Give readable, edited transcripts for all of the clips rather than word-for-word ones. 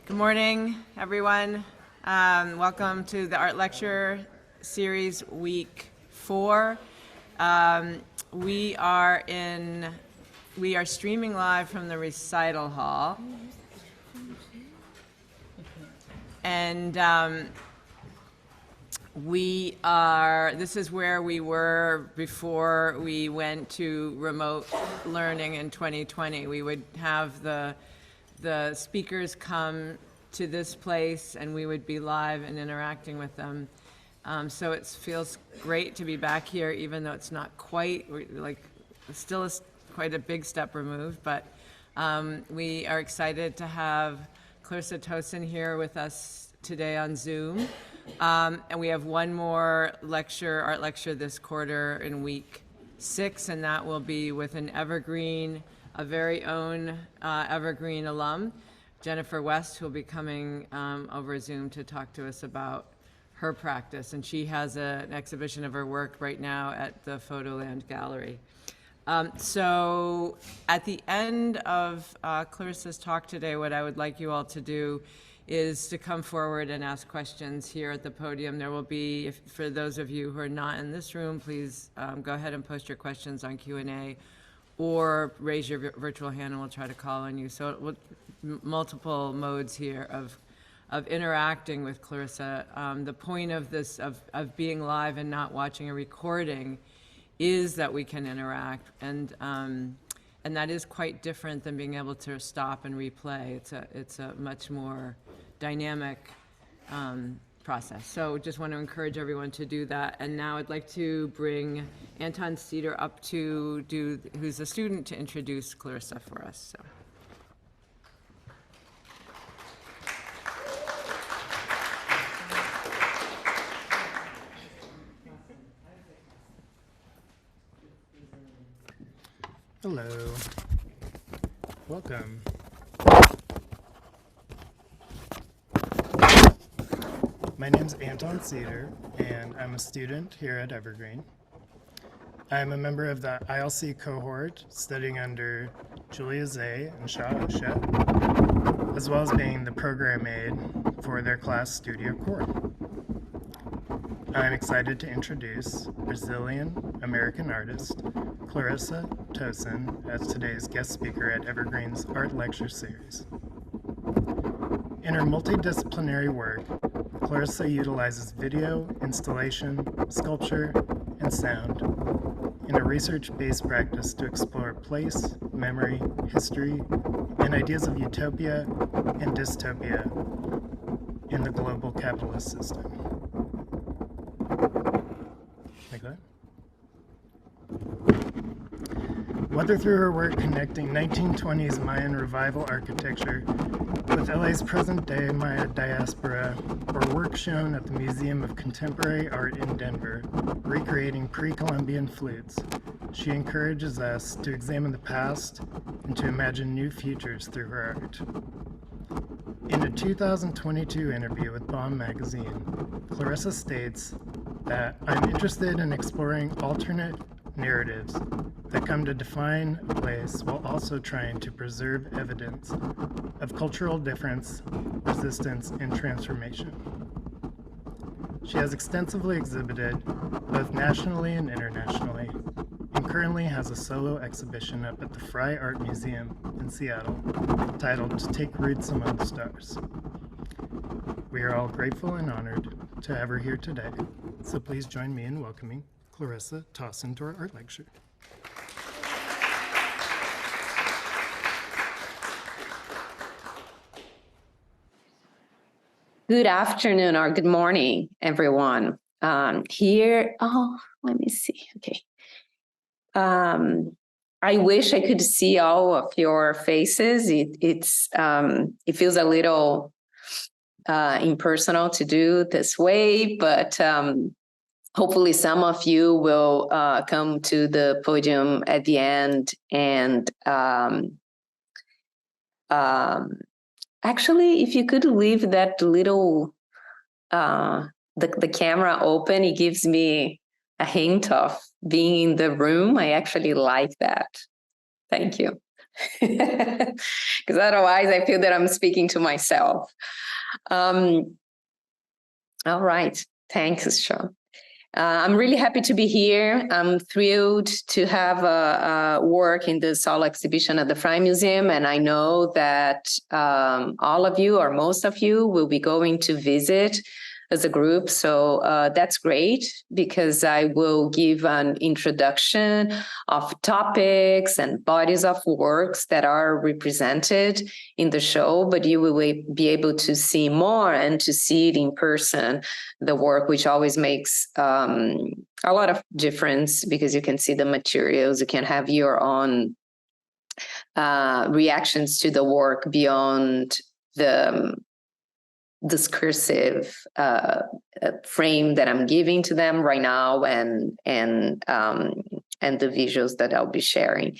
Good morning, everyone. Welcome to the Art Lecture Series Week 4. We are streaming live from the recital hall. And this is where we were before we went to remote learning in 2020. We would have the speakers come to this place and we would be live and interacting with them. So it feels great to be back here, even though it's not quite, still is quite a big step removed, but we are excited to have Clarissa Tossin here with us today on Zoom. And we have one more art lecture this quarter in week 6, and that will be with an Evergreen, a very own Evergreen alum, Jennifer West, who will be coming over Zoom to talk to us about her practice. And she has an exhibition of her work right now at the Photoland Gallery. So at the end of Clarissa's talk today, what I would like you all to do is to come forward and ask questions here at the podium. There will be, for those of you who are not in this room, please go ahead and post your questions on Q&A or raise your virtual hand and we'll try to call on you. So multiple modes here of interacting with Clarissa. The point of this, of being live and not watching a recording, is that we can interact, and that is quite different than being able to stop and replay. It's a much more dynamic process. So just want to encourage everyone to do that. And now I'd like to bring Anton Cedar up who's a student, to introduce Clarissa for us. So. Hello. Welcome. My name's Anton Cedar, and I'm a student here at Evergreen. I'm a member of the ILC cohort studying under Julia Zay and Ch'u, as well as being the program aide for their class Studio Core. I'm excited to introduce Brazilian-American artist Clarissa Tossin as today's guest speaker at Evergreen's Art Lecture Series. In her multidisciplinary work, Clarissa utilizes video, installation, sculpture, and sound in a research-based practice to explore place, memory, history, and ideas of utopia and dystopia in the global capitalist system. Like that? Whether through her work connecting 1920s Mayan revival architecture with LA's present-day Maya diaspora, or work shown at the Museum of Contemporary Art in Denver, recreating pre-Columbian flutes, she encourages us to examine the past and to imagine new futures through her art. In a 2022 interview with Bomb magazine, Clarissa states that I'm interested in exploring alternate narratives that come to define a place while also trying to preserve evidence of cultural difference, resistance, and transformation. She has extensively exhibited both nationally and internationally, and currently has a solo exhibition up at the Fry Art Museum in Seattle titled "Take Roots Among the Stars." We are all grateful and honored to have her here today, so please join me in welcoming Clarissa Tossin to our art lecture. Good afternoon or good morning, everyone. Let me see. Okay. I wish I could see all of your faces. It feels a little impersonal to do this way, but hopefully some of you will come to the podium at the end and actually, if you could leave that little, the camera open, it gives me a hint of being in the room. I actually like that. Thank you. because otherwise I feel that I'm speaking to myself. All right. Thanks, Sean. I'm really happy to be here. I'm thrilled to have a work in the solo exhibition at the Frye Museum, and I know that all of you, or most of you, will be going to visit as a group. So that's great, because I will give an introduction of topics and bodies of works that are represented in the show, but you will be able to see more and to see it in person, the work, which always makes a lot of difference, because you can see the materials, you can have your own reactions to the work beyond the discursive frame that I'm giving to them right now, and the visuals that I'll be sharing.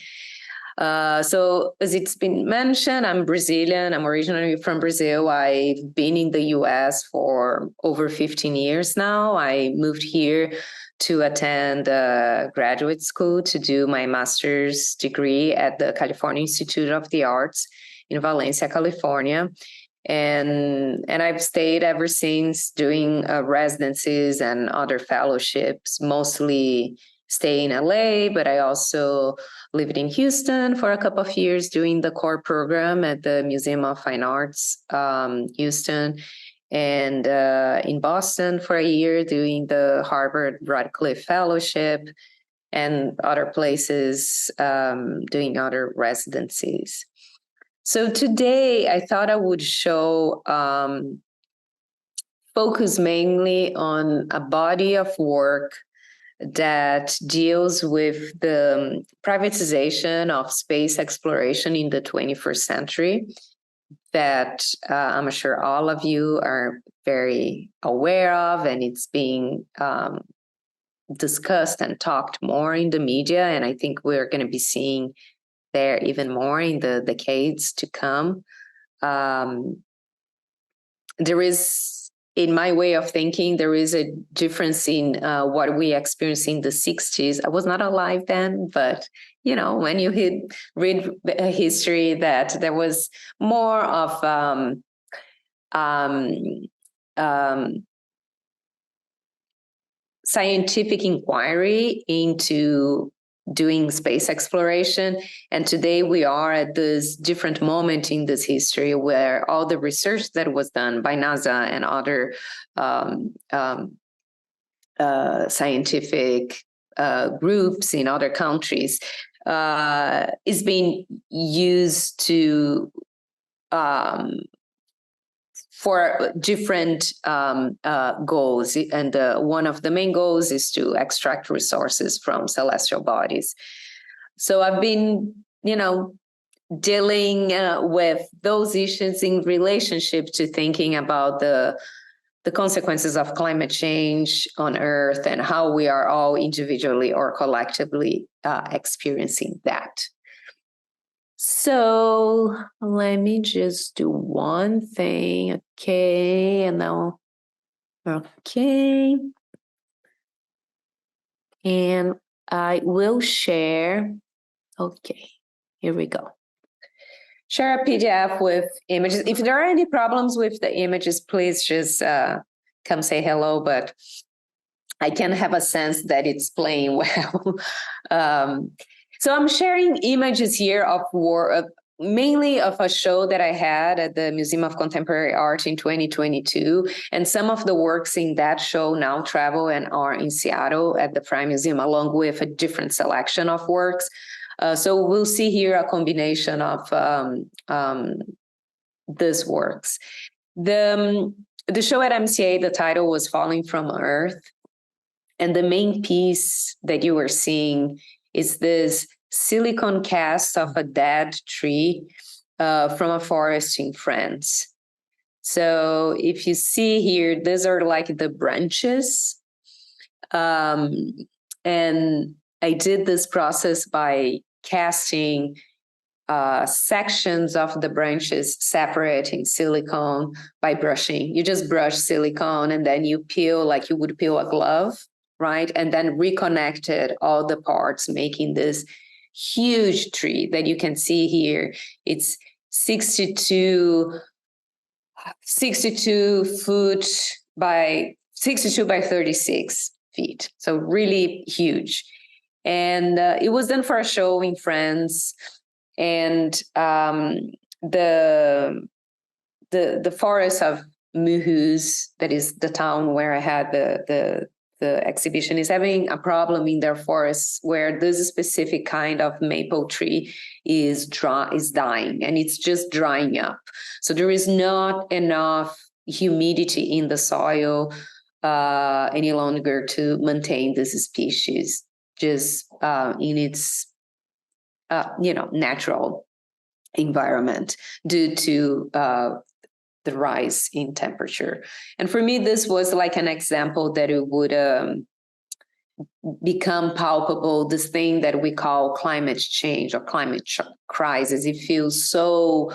So as it's been mentioned, I'm Brazilian. I'm originally from Brazil. I've been in the US for over 15 years now. I moved here to attend graduate school to do my master's degree at the California Institute of the Arts in Valencia, California. And I've stayed ever since, doing residencies and other fellowships, mostly stay in LA, but I also lived in Houston for a couple of years doing the core program at the Museum of Fine Arts, Houston, and in Boston for a year doing the Harvard Radcliffe Fellowship, and other places doing other residencies. So today I thought I would show, focus mainly on a body of work that deals with the privatization of space exploration in the 21st century, that I'm sure all of you are very aware of, and it's being discussed and talked more in the media, and I think we're going to be seeing there even more in the decades to come. There is, in my way of thinking, there is a difference in what we experienced in the 60s. I was not alive then, but you know, when you read history, that there was more of scientific inquiry into doing space exploration. And today we are at this different moment in this history where all the research that was done by NASA and other scientific groups in other countries is being used to for different goals. And one of the main goals is to extract resources from celestial bodies. So I've been, dealing with those issues in relationship to thinking about the consequences of climate change on Earth and how we are all individually or collectively experiencing that. So let me just do one thing. Okay, and now, okay. And I will share, okay, here we go. Share a PDF with images. If there are any problems with the images, please just come say hello, but I can have a sense that it's playing well. So I'm sharing images here of mainly of a show that I had at the Museum of Contemporary Art in 2022. And some of the works in that show now travel and are in Seattle at the Frye Museum, along with a different selection of works. So we'll see here a combination of these works. The show at MCA, the title was Falling from Earth. And the main piece that you are seeing is this silicone cast of a dead tree from a forest in France. So if you see here, these are like the branches. And I did this process by casting sections of the branches separate in silicone by brushing. You just brush silicone and then you peel like you would peel a glove, right? And then reconnected all the parts, making this huge tree that you can see here. It's 62 foot by 62 by 36 feet. So really huge. And it was done for a show in France. And the forest of Muhus, that is the town where I had the exhibition, is having a problem in their forests where this specific kind of maple tree is dying, and it's just drying up. So there is not enough humidity in the soil any longer to maintain this species just in its natural environment due to the rise in temperature. And for me, this was like an example that it would become palpable, this thing that we call climate change or climate crisis. It feels so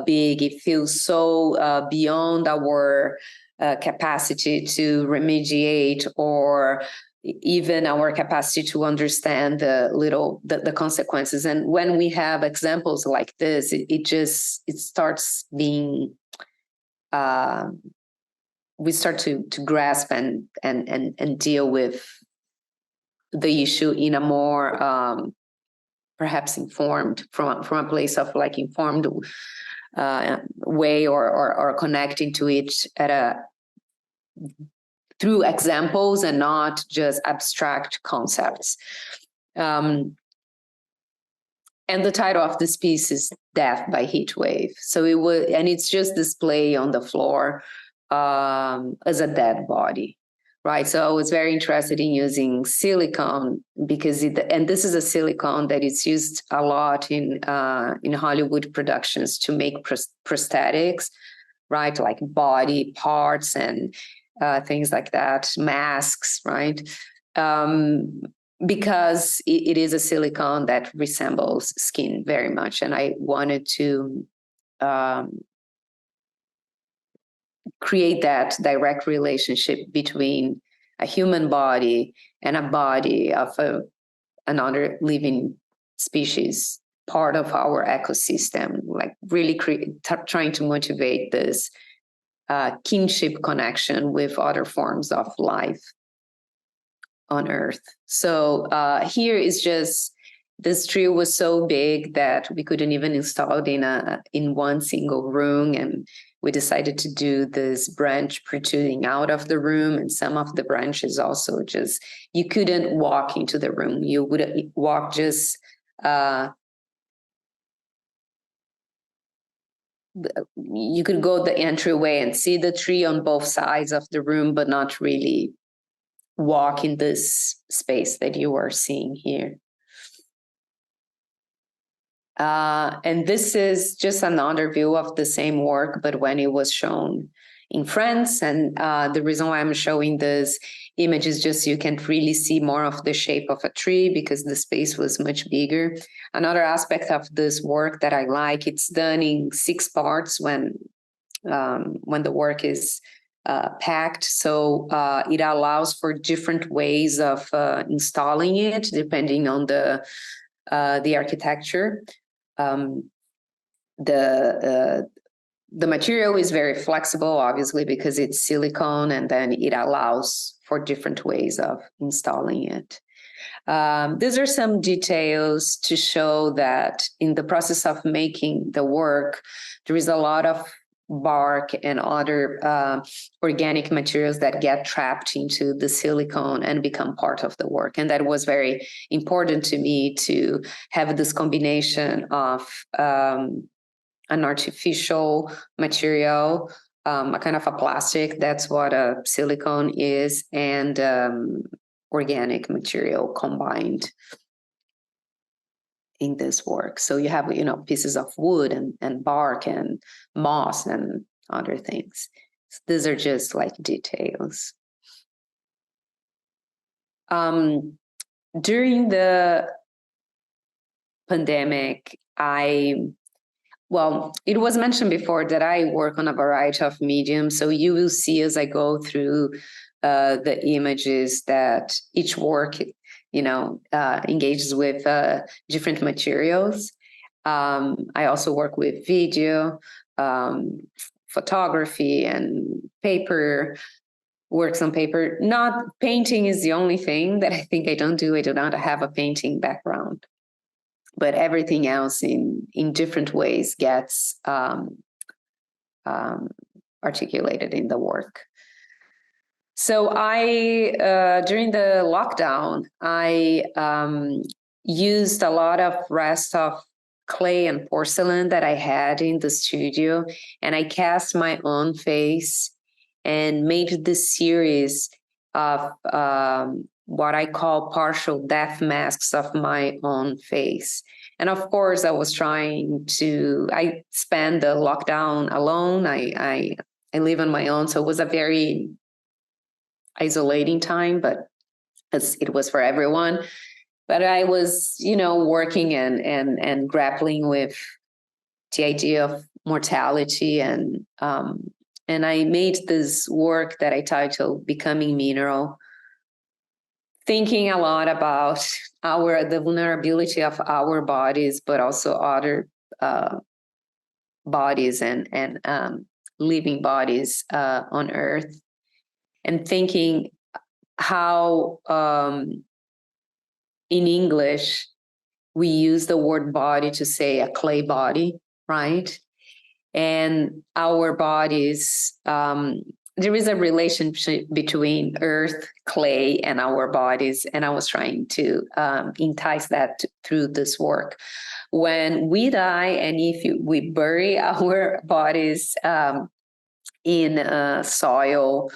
big, it feels so beyond our capacity to remediate, or even our capacity to understand the consequences. And when we have examples like this, it starts being we start to grasp and deal with the issue in a more perhaps informed, from a place of like informed way, or connecting to it through examples and not just abstract concepts. And the title of this piece is Death by Heat Wave. So it's just display on the floor as a dead body, right? So I was very interested in using silicone because this is a silicone that is used a lot in Hollywood productions to make prosthetics, right? Like body parts and things like that, masks, right? Because it is a silicone that resembles skin very much. And I wanted to create that direct relationship between a human body and a body of another living species, part of our ecosystem, like really trying to motivate this kinship connection with other forms of life on Earth. So here is just, this tree was so big that we couldn't even install it in one single room, and we decided to do this branch protruding out of the room, and some of the branches also just, you couldn't walk into the room. You would walk just you could go the entryway and see the tree on both sides of the room, but not really walk in this space that you are seeing here. And this is just another view of the same work, but when it was shown in France. And the reason why I'm showing this image is just so you can really see more of the shape of a tree, because the space was much bigger. Another aspect of this work that I like, it's done in 6 parts when the work is packed. So it allows for different ways of installing it, depending on the architecture. The material is very flexible, obviously, because it's silicone, and then it allows for different ways of installing it. These are some details to show that in the process of making the work, there is a lot of bark and other organic materials that get trapped into the silicone and become part of the work. And that was very important to me, to have this combination of an artificial material, a kind of a plastic, that's what a silicone is, and organic material combined in this work. So you have, pieces of wood and bark and moss and other things. So these are just like details. During the pandemic, it was mentioned before that I work on a variety of mediums. So you will see as I go through the images that each work, engages with different materials. I also work with video, photography, and paper, works on paper. Not painting is the only thing that I think I don't do. I do not have a painting background, but everything else in different ways gets articulated in the work. So I, during the lockdown, I used a lot of rest of clay and porcelain that I had in the studio, and I cast my own face and made this series of what I call partial death masks of my own face. And of course, I spent the lockdown alone. I live on my own, so it was a very isolating time, but it was for everyone. But I was, working and grappling with the idea of mortality, and I made this work that I titled "Becoming Mineral," thinking a lot about the vulnerability of our bodies, but also other bodies and living bodies on Earth, and thinking how in English we use the word body to say a clay body, right? And our bodies, there is a relationship between earth, clay, and our bodies. And I was trying to entice that through this work. When we die, and we bury our bodies in soil,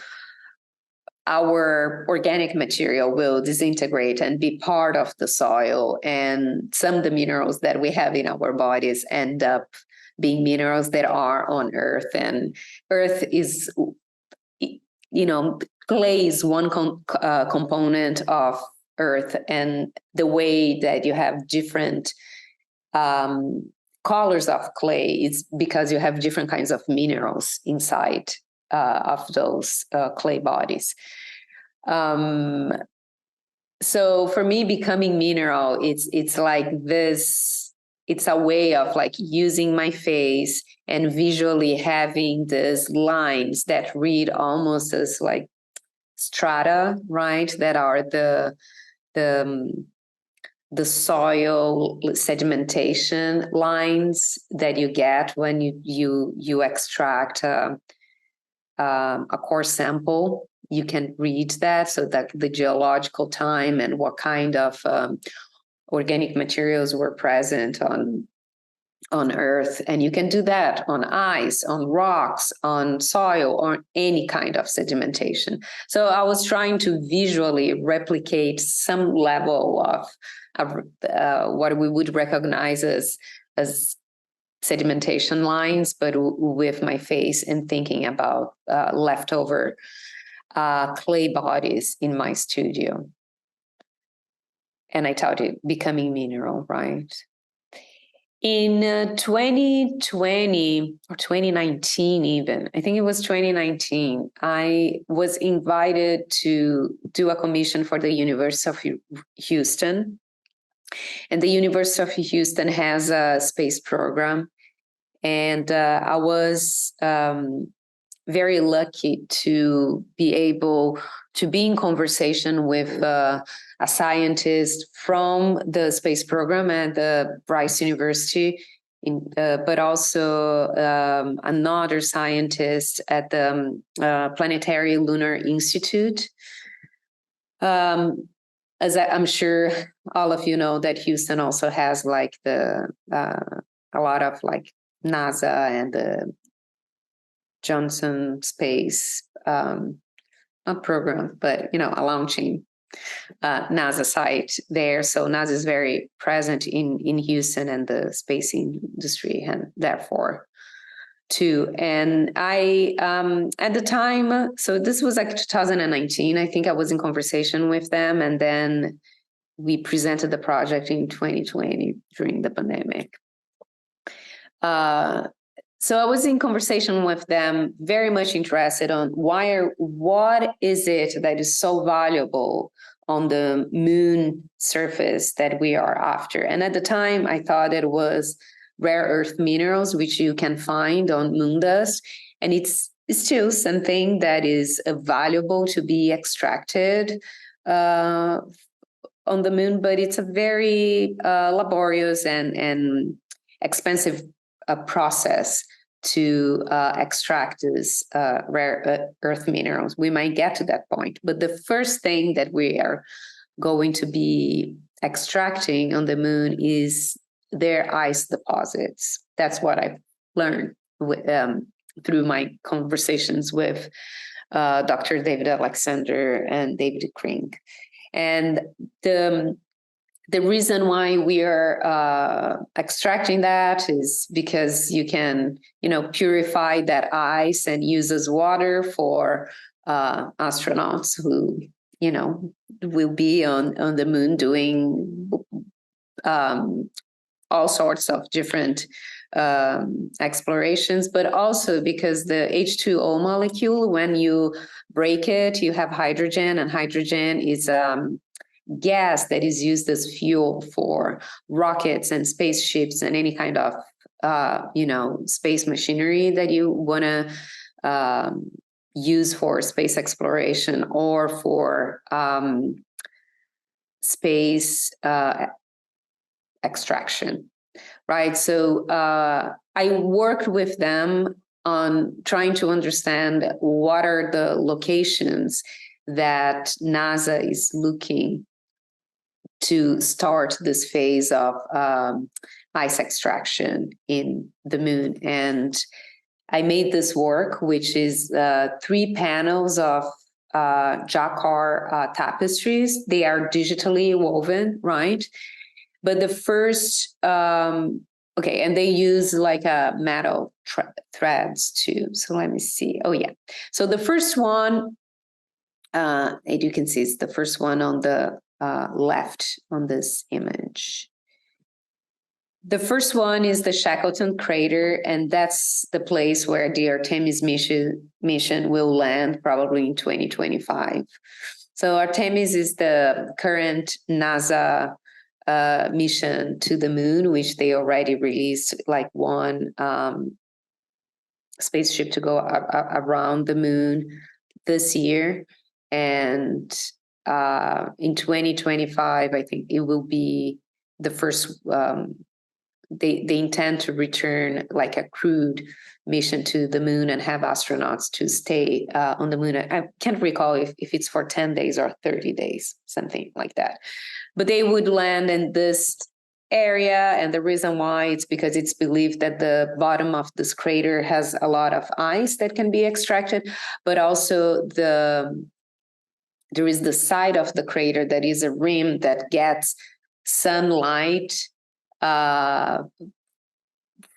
our organic material will disintegrate and be part of the soil. And some of the minerals that we have in our bodies end up being minerals that are on Earth. And Earth is, clay is one component of Earth. And the way that you have different colors of clay is because you have different kinds of minerals inside of those clay bodies. So for me, becoming mineral, it's like this, it's a way of like using my face and visually having these lines that read almost as like strata, right? That are the soil sedimentation lines that you get when you extract a core sample. You can read that, so that the geological time and what kind of organic materials were present on Earth. And you can do that on ice, on rocks, on soil, or any kind of sedimentation. So I was trying to visually replicate some level of what we would recognize as sedimentation lines, but with my face, and thinking about leftover clay bodies in my studio. And I taught it Becoming Mineral, right? In 2020 or 2019 even, I think it was 2019, I was invited to do a commission for the University of Houston. And the University of Houston has a space program. And I was very lucky to be able to be in conversation with a scientist from the space program at the Rice University, but also another scientist at the Planetary Lunar Institute. As I'm sure all of you know, that Houston also has like a lot of like NASA and the Johnson Space, not program, but, a launching NASA site there. So NASA is very present in Houston and the space industry, and therefore too. And I, at the time, so this was like 2019, I think I was in conversation with them, and then we presented the project in 2020 during the pandemic. So I was in conversation with them, very much interested on what is it that is so valuable on the moon surface that we are after. And at the time, I thought it was rare earth minerals, which you can find on moon dust. And it's still something that is valuable to be extracted on the moon, but it's a very laborious and expensive process to extract these rare earth minerals. We might get to that point, but the first thing that we are going to be extracting on the moon is their ice deposits. That's what I've learned through my conversations with Dr. David Alexander and David Krink. And the reason why we are extracting that is because you can, purify that ice and use as water for astronauts who, will be on the moon doing all sorts of different explorations, but also because the H2O molecule, when you break it, you have hydrogen, and hydrogen is gas that is used as fuel for rockets and spaceships and any kind of space machinery that you want to use for space exploration or for space extraction, right? So I worked with them on trying to understand what are the locations that NASA is looking to start this phase of ice extraction in the moon. And I made this work, which is 3 panels of jacquard tapestries. They are digitally woven, right? But the first, and they use like a metal threads too. So let me see. Oh yeah. So the first one, as you can see, is the first one on the left on this image. The first one is the Shackleton crater, and that's the place where the Artemis mission will land probably in 2025. So Artemis is the current NASA mission to the moon, which they already released like one spaceship to go around the moon this year. And in 2025, I think it will be the first, they intend to return like a crewed mission to the moon and have astronauts to stay on the moon. I can't recall if it's for 10 days or 30 days, something like that. But they would land in this area, and the reason why it's because it's believed that the bottom of this crater has a lot of ice that can be extracted, but also there is the side of the crater that is a rim that gets sunlight,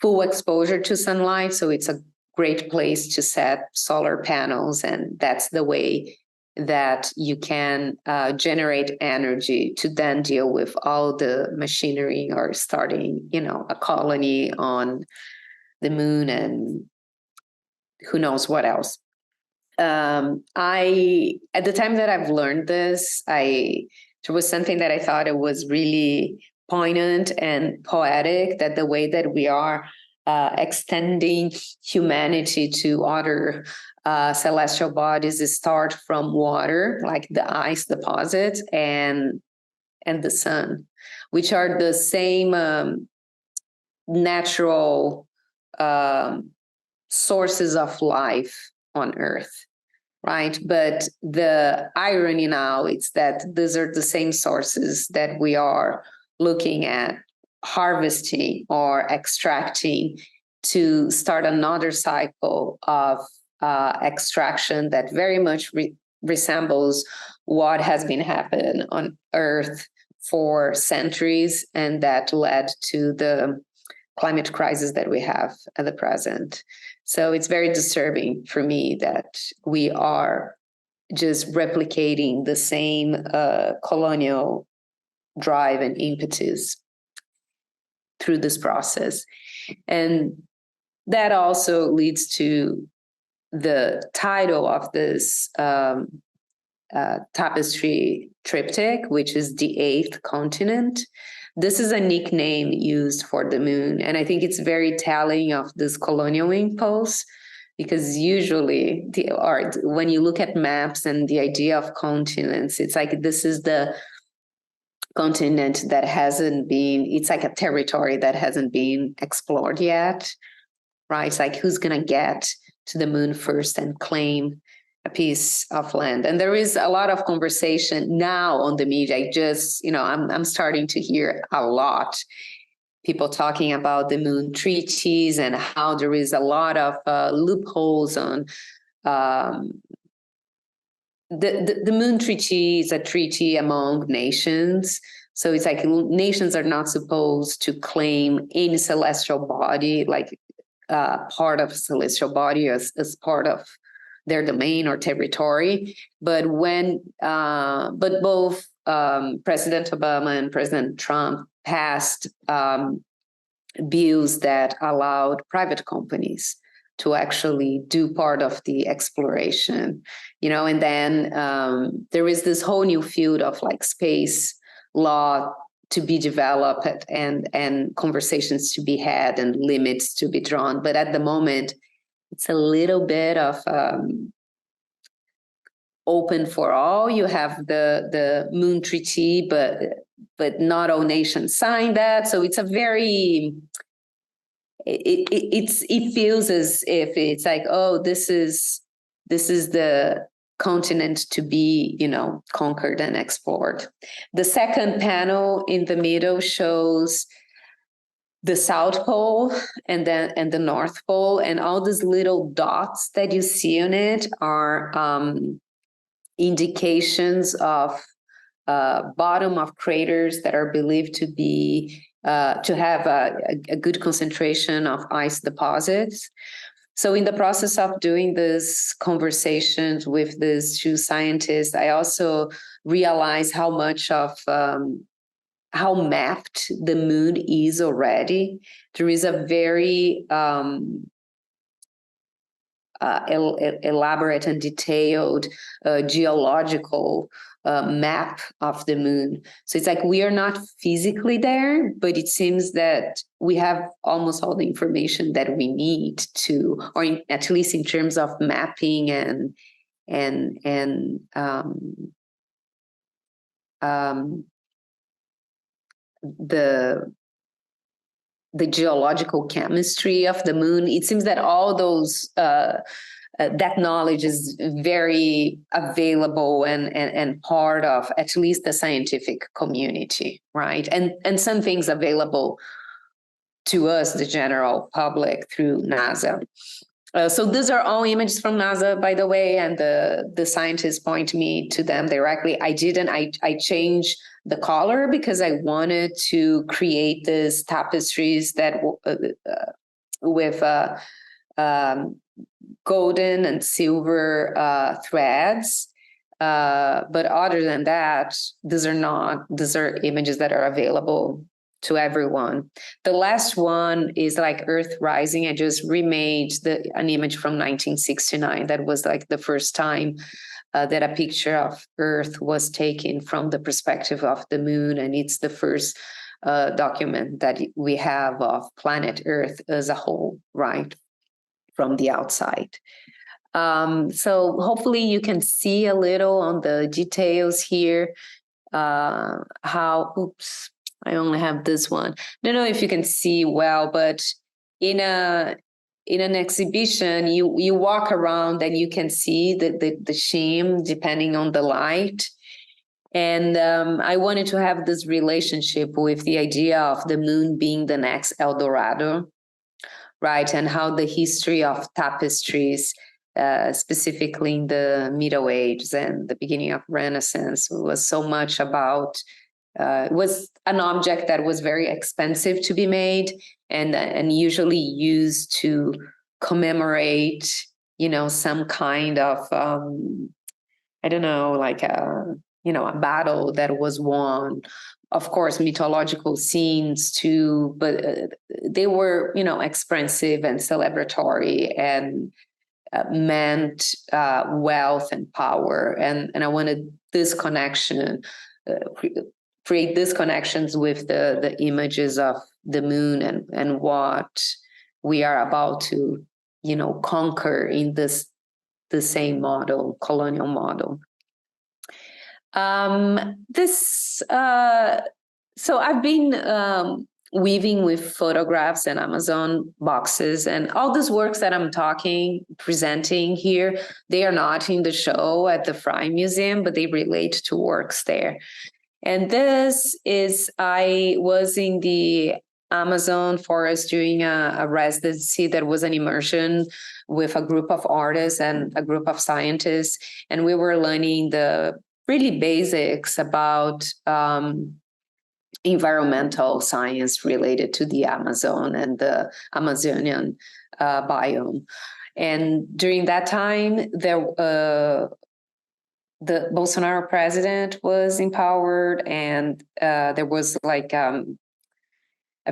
full exposure to sunlight, so it's a great place to set solar panels, and that's the way that you can generate energy to then deal with all the machinery or starting, a colony on the moon and who knows what else. At the time that I've learned this, there was something that I thought it was really poignant and poetic, that the way that we are extending humanity to other celestial bodies start from water, like the ice deposits and the sun, which are the same natural sources of life on Earth, right? But the irony now is that these are the same sources that we are looking at harvesting or extracting to start another cycle of extraction that very much resembles what has been happening on Earth for centuries, and that led to the climate crisis that we have at the present. So it's very disturbing for me that we are just replicating the same colonial drive and impetus through this process. And that also leads to the title of this tapestry triptych, which is the eighth continent. This is a nickname used for the moon, and I think it's very telling of this colonial impulse, because usually the art, when you look at maps and the idea of continents, it's like this is the continent that hasn't been, it's like a territory that hasn't been explored yet, right? It's like, who's gonna get to the moon first and claim a piece of land? And there is a lot of conversation now on the media. I just, I'm starting to hear a lot people talking about the moon treaties and how there is a lot of loopholes on the moon treaty is a treaty among nations. So it's like nations are not supposed to claim any celestial body, like part of a celestial body as part of their domain or territory. But both President Obama and President Trump passed bills that allowed private companies to actually do part of the exploration, and then there is this whole new field of like space law to be developed and conversations to be had and limits to be drawn. But at the moment, it's a little bit of open for all. You have the Moon Treaty, but not all nations signed that. So it's a very, it feels as if it's like, oh, this is the continent to be, conquered and explored. The second panel in the middle shows the South Pole and the North Pole, and all these little dots that you see on it are indications of bottom of craters that are believed to be to have a good concentration of ice deposits. So in the process of doing these conversations with these two scientists, I also realized how much of how mapped the moon is already. There is a very elaborate and detailed geological map of the moon. So it's like we are not physically there, but it seems that we have almost all the information that we need to, or at least in terms of mapping and the geological chemistry of the moon. It seems that all those that knowledge is very available and part of at least the scientific community, right? And some things available to us, the general public, through NASA. So these are all images from NASA, by the way, and the scientists point me to them directly. I changed the color because I wanted to create these tapestries that with golden and silver threads. But other than that, these are images that are available to everyone. The last one is like Earth Rising. I just remade an image from 1969. That was like the first time that a picture of Earth was taken from the perspective of the moon. And it's the first document that we have of planet Earth as a whole, right? From the outside. So hopefully you can see a little on the details here, oops, I only have this one. I don't know if you can see well, but in an exhibition, you walk around and you can see the sheen depending on the light. And I wanted to have this relationship with the idea of the moon being the next El Dorado, right? And how the history of tapestries, specifically in the Middle Ages and the beginning of Renaissance, was so much about, it was an object that was very expensive to be made and usually used to commemorate, some kind of, I don't know, like a battle that was won. Of course, mythological scenes too, but they were, expensive and celebratory and meant wealth and power, and I wanted this connection, create these connections with the images of the moon and what we are about to, conquer in the same model, colonial model. So I've been weaving with photographs and Amazon boxes, and all these works that I'm presenting here, they are not in the show at the Fry Museum, but they relate to works there. And I was in the Amazon forest doing a residency that was an immersion with a group of artists and a group of scientists, and we were learning the really basics about environmental science related to the Amazon and the Amazonian biome. And during that time, the Bolsonaro president was empowered, and there was like a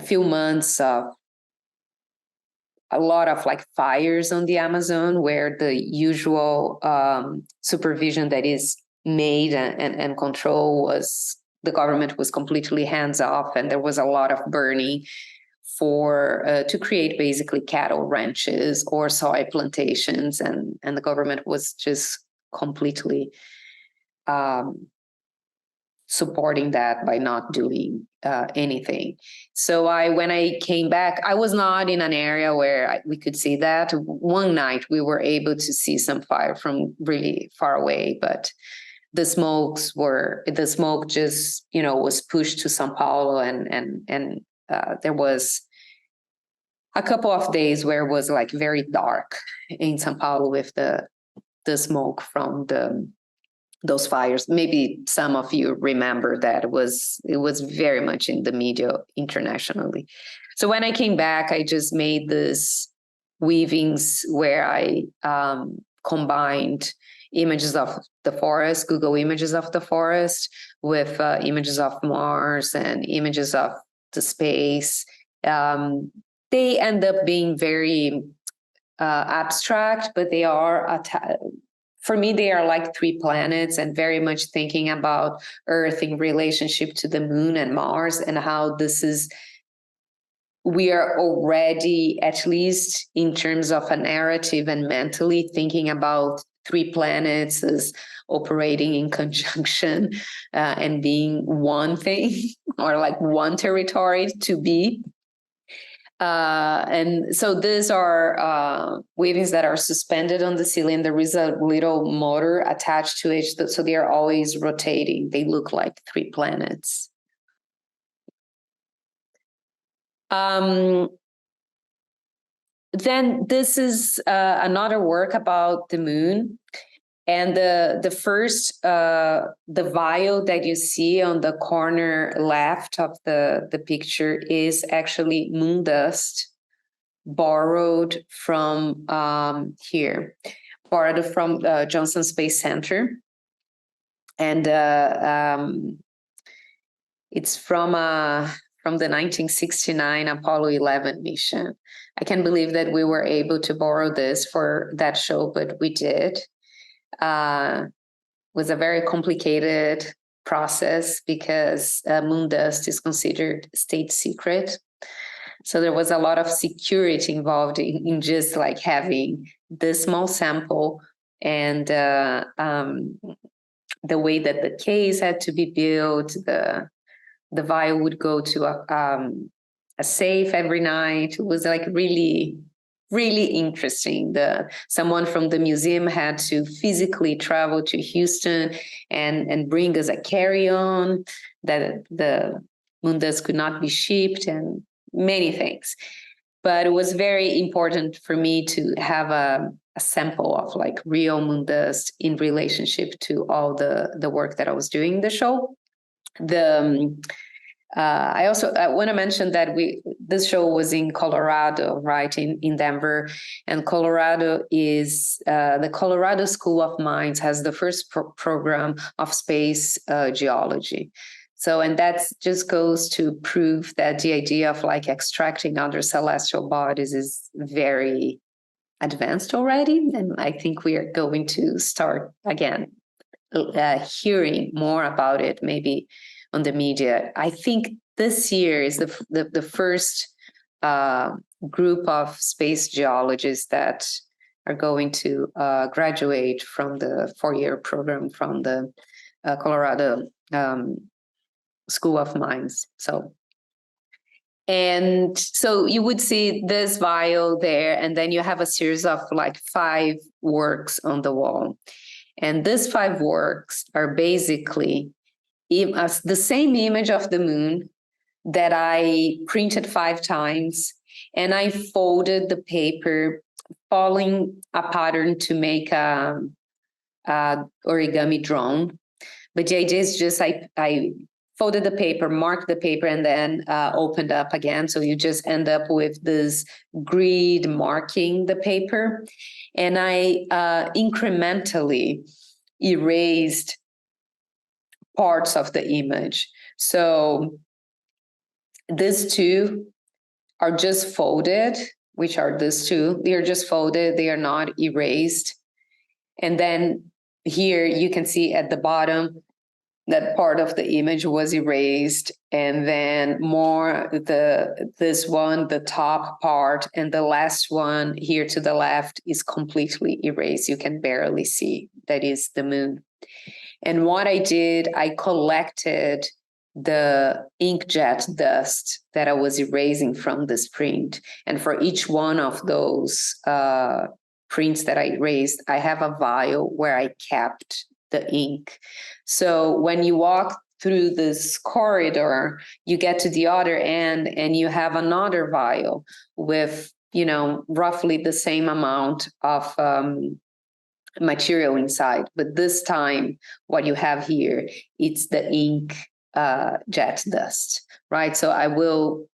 few months of a lot of like fires on the Amazon, where the usual supervision that is made and control was, the government was completely hands off, and there was a lot of burning to create basically cattle ranches or soy plantations, and the government was just completely supporting that by not doing anything. So when I came back, I was not in an area where we could see that. One night we were able to see some fire from really far away, but the smoke just, was pushed to São Paulo, and there was a couple of days where it was like very dark in São Paulo with the smoke from those fires. Maybe some of you remember that it was very much in the media internationally. So when I came back, I just made this weavings where I combined images of the forest, Google images of the forest, with images of Mars and images of the space. They end up being very abstract, but they are, for me, they are like three planets, and very much thinking about Earth in relationship to the moon and Mars, and how we are already, at least in terms of a narrative and mentally, thinking about three planets as operating in conjunction and being one thing or like one territory to be. And so these are weavings that are suspended on the ceiling. There is a little motor attached to it, so they are always rotating. They look like three planets. Then this is another work about the moon. And the first, the vial that you see on the corner left of the picture is actually moon dust, borrowed from Johnson Space Center. And it's from the 1969 Apollo 11 mission. I can't believe that we were able to borrow this for that show, but we did. Was a very complicated process because moon dust is considered state secret. So there was a lot of security involved in just like having this small sample, and the way that the case had to be built. The vial would go to a safe every night. It was like really, really interesting. Someone from the museum had to physically travel to Houston and bring us a carry-on that the moon dust could not be shipped, and many things. But it was very important for me to have a sample of like real moon dust in relationship to all the work that I was doing in the show. I want to mention that this show was in Colorado, right, in Denver, and Colorado is the Colorado School of Mines has the first program of space geology. So, and that just goes to prove that the idea of like extracting other celestial bodies is very advanced already, and I think we are going to start again hearing more about it, maybe on the media. I think this year is the first group of space geologists that are going to graduate from the 4-year program from the Colorado School of Mines. And so you would see this vial there, and then you have a series of like 5 works on the wall. And these 5 works are basically the same image of the moon that I printed 5 times, and I folded the paper following a pattern to make a origami drone. But the idea is just I folded the paper, marked the paper, and then opened up again. So you just end up with this grid marking the paper. And I incrementally erased parts of the image. So these 2 are just folded, which are these 2. They are just folded. They are not erased. And then here you can see at the bottom that part of the image was erased, and then this one, the top part, and the last one here to the left is completely erased. You can barely see that is the moon. And what I did, I collected the inkjet dust that I was erasing from this print. And for each one of those prints that I erased, I have a vial where I kept the ink. So when you walk through this corridor, you get to the other end and you have another vial with, roughly the same amount of material inside. But this time, what you have here, it's the ink jet dust, right? So I will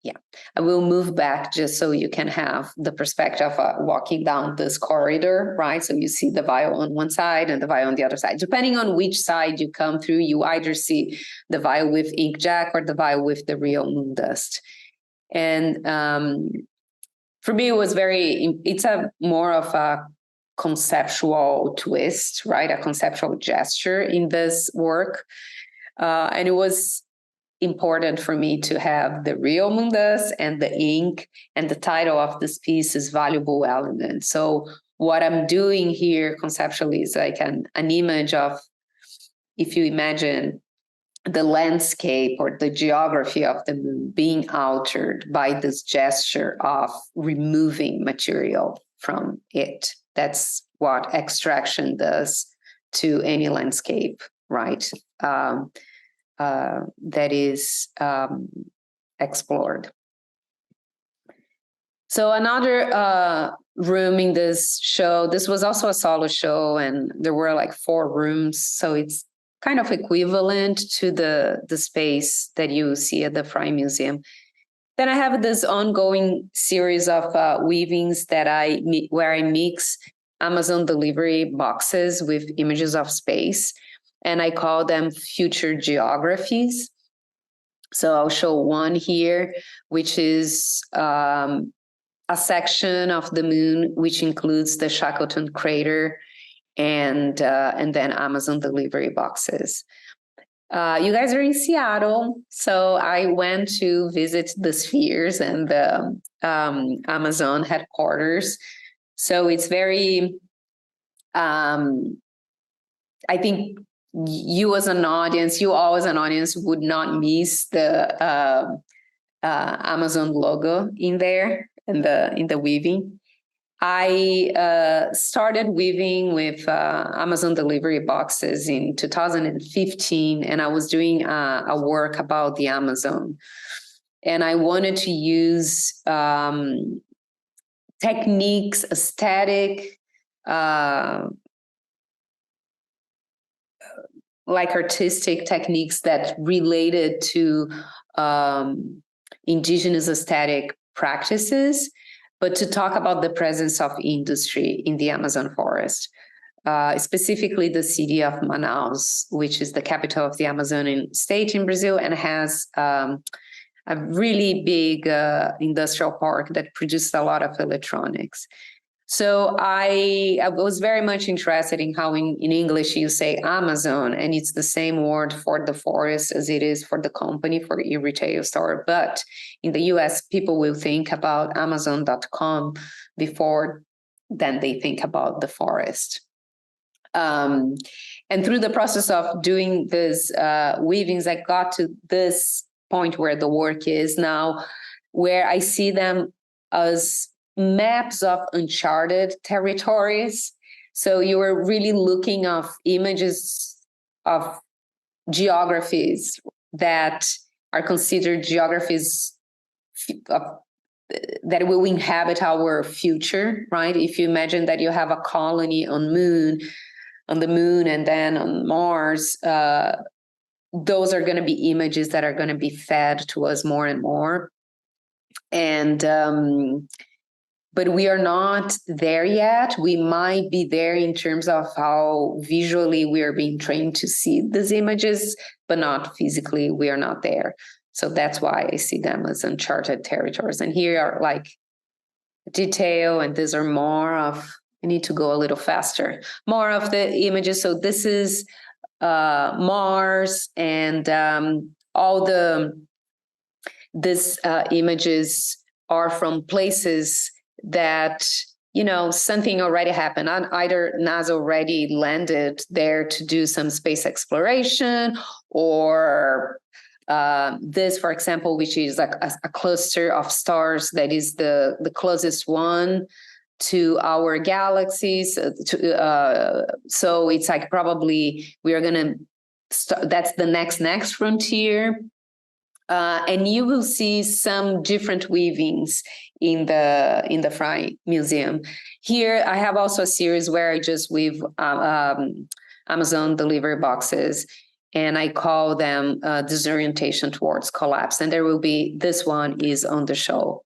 move back just so you can have the perspective of walking down this corridor, right? So you see the vial on one side and the vial on the other side. Depending on which side you come through, you either see the vial with inkjet or the vial with the real moon dust. And for me, it's a more of a conceptual twist, right? A conceptual gesture in this work. And it was important for me to have the real moon dust and the ink, and the title of this piece is Valuable Element. So what I'm doing here conceptually is like an image of, if you imagine the landscape or the geography of the moon being altered by this gesture of removing material from it. That's what extraction does to any landscape, right? That is explored. So another room in this show, this was also a solo show, and there were like 4 rooms. So it's kind of equivalent to the space that you see at the Fry Museum. Then I have this ongoing series of weavings where I mix Amazon delivery boxes with images of space, and I call them future geographies. So I'll show one here, which is a section of the moon, which includes the Shackleton crater and then Amazon delivery boxes. You guys are in Seattle, so I went to visit the spheres and the Amazon headquarters. So it's very, I think you all as an audience would not miss the Amazon logo in there, in the weaving. I started weaving with Amazon delivery boxes in 2015, and I was doing a work about the Amazon. And I wanted to use techniques, aesthetic, like artistic techniques that related to indigenous aesthetic practices, but to talk about the presence of industry in the Amazon forest, specifically the city of Manaus, which is the capital of the Amazonian state in Brazil and has a really big industrial park that produces a lot of electronics. So I was very much interested in how in English you say Amazon, and it's the same word for the forest as it is for the company, for your retail store. But in the US, people will think about Amazon.com before then they think about the forest. And through the process of doing this weavings, I got to this point where the work is now, where I see them as maps of uncharted territories. So you are really looking of images of geographies that are considered geographies that will inhabit our future, right? If you imagine that you have a colony on the moon and then on Mars, those are going to be images that are going to be fed to us more and more. And but we are not there yet. We might be there in terms of how visually we are being trained to see these images, but not physically. We are not there. So that's why I see them as uncharted territories. And here are like detail, and these are more of, I need to go a little faster, more of the images. So this is Mars, and all these images are from places that, you know, something already happened. Either NASA already landed there to do some space exploration, or this, for example, which is like a cluster of stars that is the closest one to our galaxies. So it's like probably we are gonna that's the next frontier. And you will see some different weavings in the Frye Museum. Here, I have also a series where I just weave Amazon delivery boxes, and I call them disorientation towards collapse. And there will be, this one is on the show.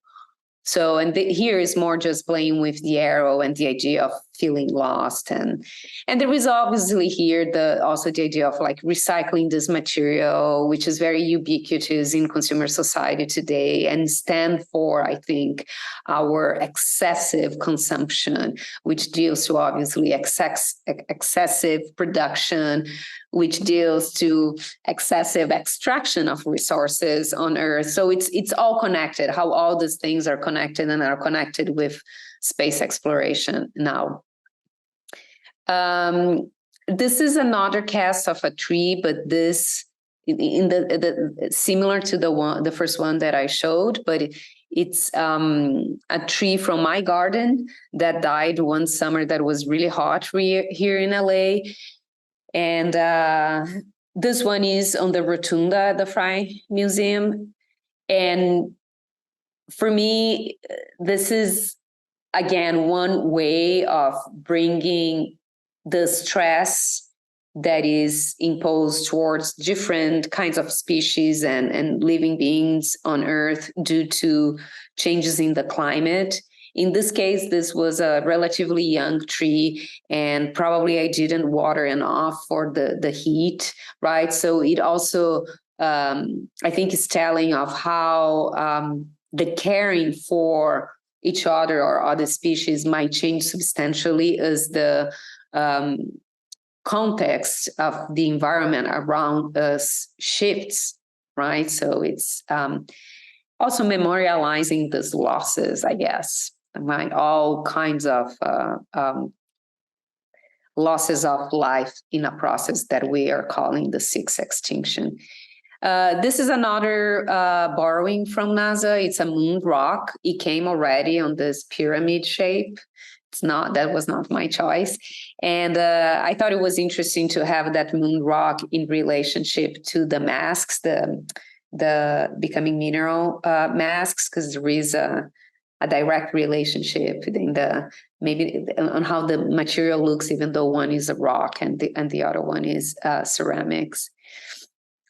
So, and here is more just playing with the arrow and the idea of feeling lost. And there is obviously here also the idea of like recycling this material, which is very ubiquitous in consumer society today and stand for, I think, our excessive consumption, which deals to obviously excessive production, which deals to excessive extraction of resources on Earth. So it's all connected, how all these things are connected and are connected with space exploration now. This is another cast of a tree, but this in the similar to the first one that I showed, but it's a tree from my garden that died one summer that was really hot here in LA. And this one is on the rotunda at the Frye Museum. And for me, this is, again, one way of bringing the stress that is imposed towards different kinds of species and living beings on Earth due to changes in the climate. In this case, this was a relatively young tree, and probably I didn't water enough for the heat, right? So it also, I think, is telling of how the caring for each other or other species might change substantially as the context of the environment around us shifts, right? So it's also memorializing these losses, I guess, right? All kinds of losses of life in a process that we are calling the sixth extinction. This is another borrowing from NASA. It's a moon rock. It came already on this pyramid shape. That was not my choice. And I thought it was interesting to have that moon rock in relationship to the masks, the becoming mineral masks, because there is a direct relationship in maybe on how the material looks, even though one is a rock and the other one is ceramics.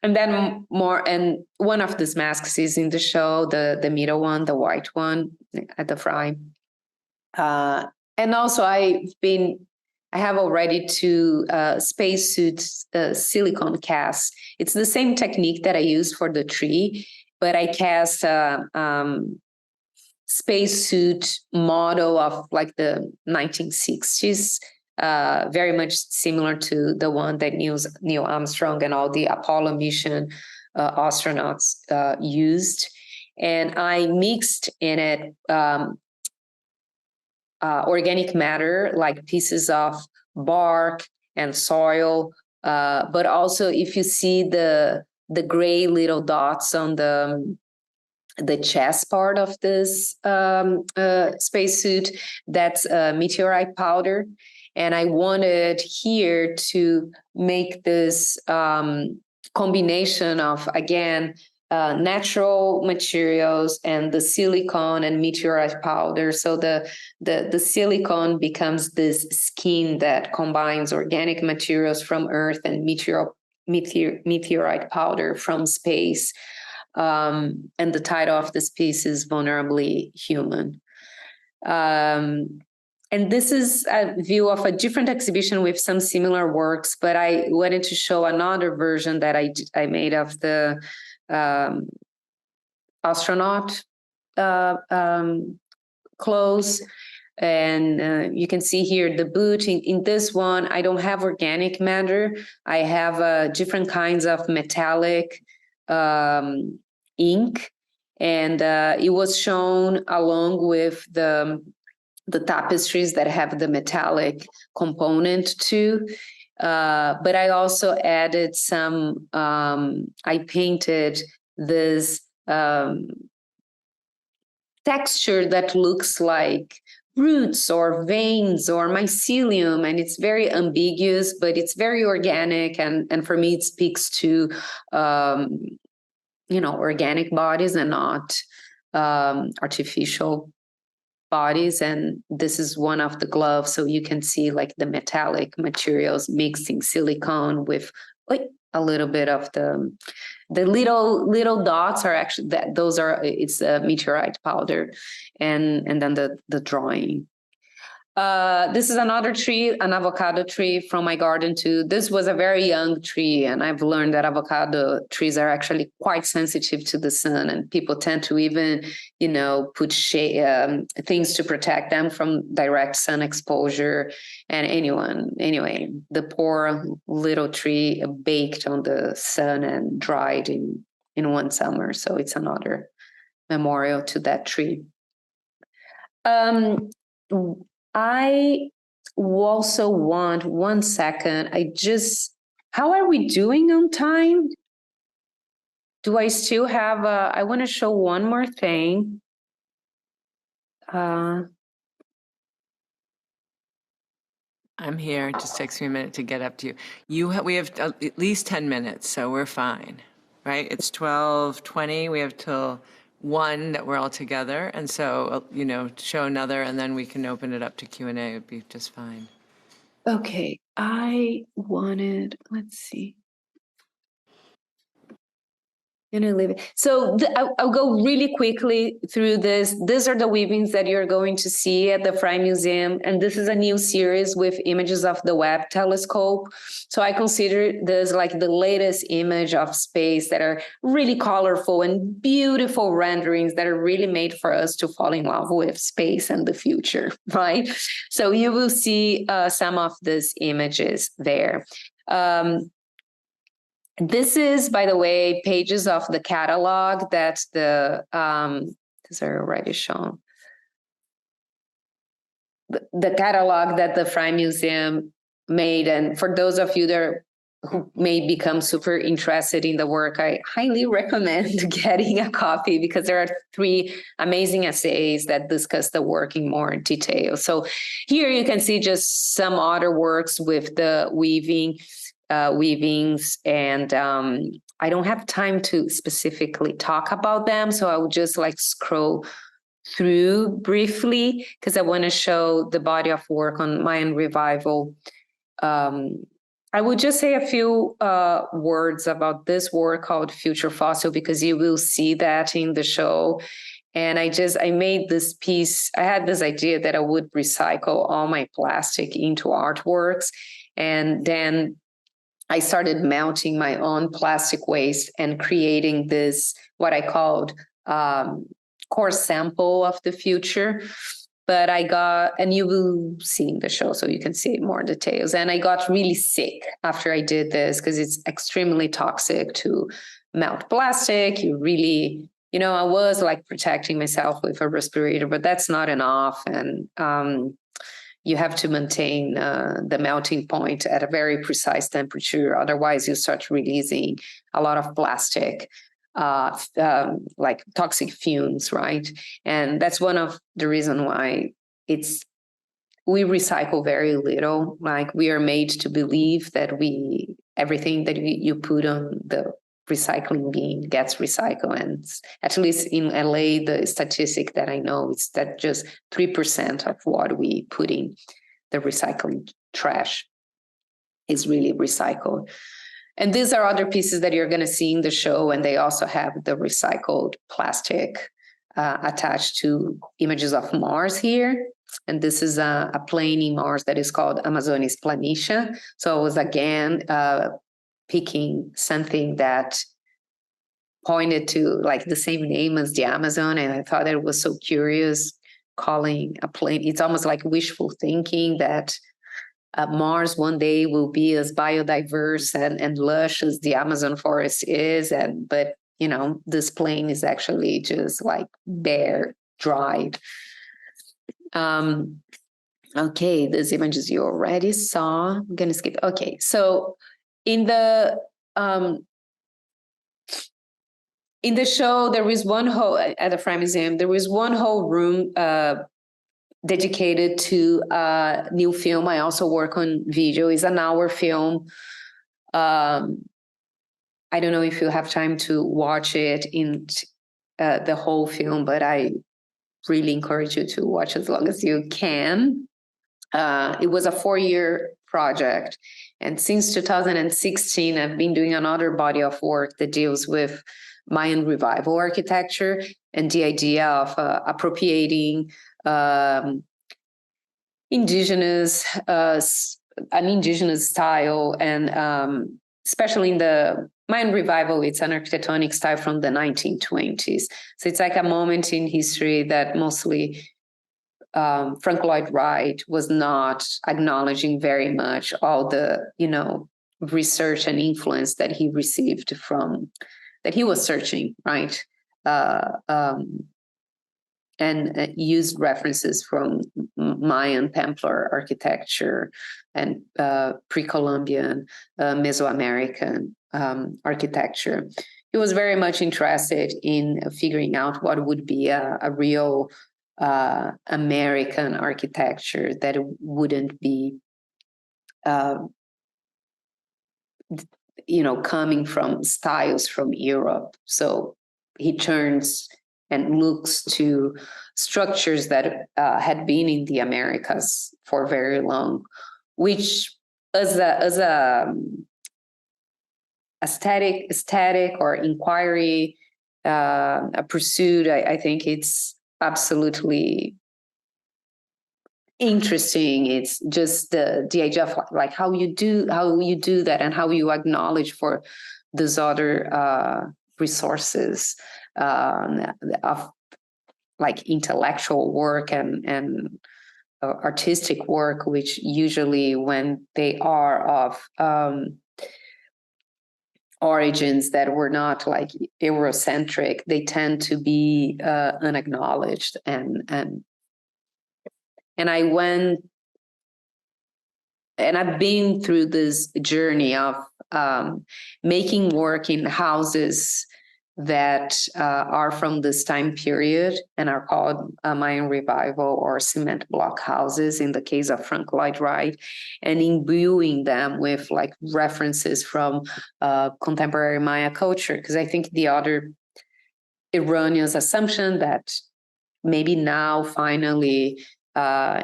And then one of these masks is in the show, the middle one, the white one at the Frye. And also I have already two spacesuits silicone casts. It's the same technique that I use for the tree, but I cast spacesuit model of like the 1960s, very much similar to the one that Neil Armstrong and all the Apollo mission astronauts used. And I mixed in it organic matter, like pieces of bark and soil, but also if you see the gray little dots on the chest part of this spacesuit, that's meteorite powder. And I wanted here to make this combination of, again, natural materials and the silicone and meteorite powder. So the silicone becomes this skin that combines organic materials from Earth and meteorite powder from space. And the title of this piece is Vulnerably Human. And this is a view of a different exhibition with some similar works, but I wanted to show another version that I made of the astronaut clothes. And you can see here the boot. In this one, I don't have organic matter. I have different kinds of metallic ink. And it was shown along with the tapestries that have the metallic component too. But I also added some, I painted this texture that looks like roots or veins or mycelium, and it's very ambiguous, but it's very organic, and for me it speaks to organic bodies and not artificial bodies. And this is one of the gloves, so you can see like the metallic materials mixing silicone with like a little bit of the little dots are actually it's a meteorite powder, and then the drawing. This is another tree, an avocado tree from my garden too. This was a very young tree, and I've learned that avocado trees are actually quite sensitive to the sun, and people tend to even, put things to protect them from direct sun exposure. And anyway, the poor little tree baked on the sun and dried in one summer. So it's another memorial to that tree. I also want 1 second. How are we doing on time? Do I still have I want to show one more thing. I'm here. It just takes me a minute to get up to you. We have at least 10 minutes, so we're fine, right? It's 12:20. We have till 1 that we're all together, and so show another, and then we can open it up to Q&A. It would be just fine. Okay, let's see. So I'll go really quickly through this. These are the weavings that you're going to see at the Frye Museum. And this is a new series with images of the Webb telescope. So I consider this like the latest image of space that are really colorful and beautiful renderings that are really made for us to fall in love with space and the future, right? So you will see some of these images there. This is, by the way, pages of the catalog that these are already shown. The catalog that the Frye Museum made, and for those of you who may become super interested in the work, I highly recommend getting a copy, because there are 3 amazing essays that discuss the work in more detail. So here you can see just some other works with the weavings, and I don't have time to specifically talk about them, so I will just scroll through briefly, because I want to show the body of work on Mayan revival. I would just say a few words about this work called Future Fossil, because you will see that in the show. And I made this piece. I had this idea that I would recycle all my plastic into artworks, and then I started melting my own plastic waste and creating this, what I called core sample of the future. But I got, and you will see in the show, so you can see more details. And I got really sick after I did this because it's extremely toxic to melt plastic. You really, I was like protecting myself with a respirator, but that's not enough. And you have to maintain the melting point at a very precise temperature. Otherwise, you start releasing a lot of plastic, like toxic fumes, right? And that's one of the reasons why we recycle very little. Like, we are made to believe that everything that you put on the recycling bin gets recycled. And at least in LA, the statistic that I know is that just 3% of what we put in the recycling trash is really recycled. And these are other pieces that you're going to see in the show, and they also have the recycled plastic attached to images of Mars here. And this is a plane in Mars that is called Amazonis Planitia. So I was again picking something that pointed to like the same name as the Amazon, and I thought it was so curious calling a plane. It's almost like wishful thinking that Mars one day will be as biodiverse and lush as the Amazon forest is, but this plain is actually just like bare, dried. Okay, these images you already saw. I'm gonna skip. Okay, so in the show, there is one whole at the Friar Museum. There is one whole room dedicated to a new film. I also work on video. It's an hour film. I don't know if you have time to watch it in the whole film, but I really encourage you to watch as long as you can. It was a 4-year project. And since 2016, I've been doing another body of work that deals with Mayan revival architecture and the idea of appropriating an indigenous style, and especially in the Mayan revival, it's an architectonic style from the 1920s. So it's like a moment in history that mostly Frank Lloyd Wright was not acknowledging very much all the, research and influence that he received from, that he was searching, right? And used references from Mayan Templar architecture and pre-Columbian Mesoamerican architecture. He was very much interested in figuring out what would be a real American architecture that wouldn't be, coming from styles from Europe. So he turns and looks to structures that had been in the Americas for very long, which as a aesthetic or inquiry, a pursuit, I think it's absolutely interesting. It's just the idea of like how you do that and how you acknowledge for these other resources of like intellectual work and artistic work, which usually when they are of origins that were not like Eurocentric, they tend to be unacknowledged. And I went, and I've been through this journey of making work in houses that are from this time period and are called Mayan revival or cement block houses in the case of Frank Lloyd Wright, and imbuing them with like references from contemporary Maya culture. Because I think the other erroneous assumption that maybe now finally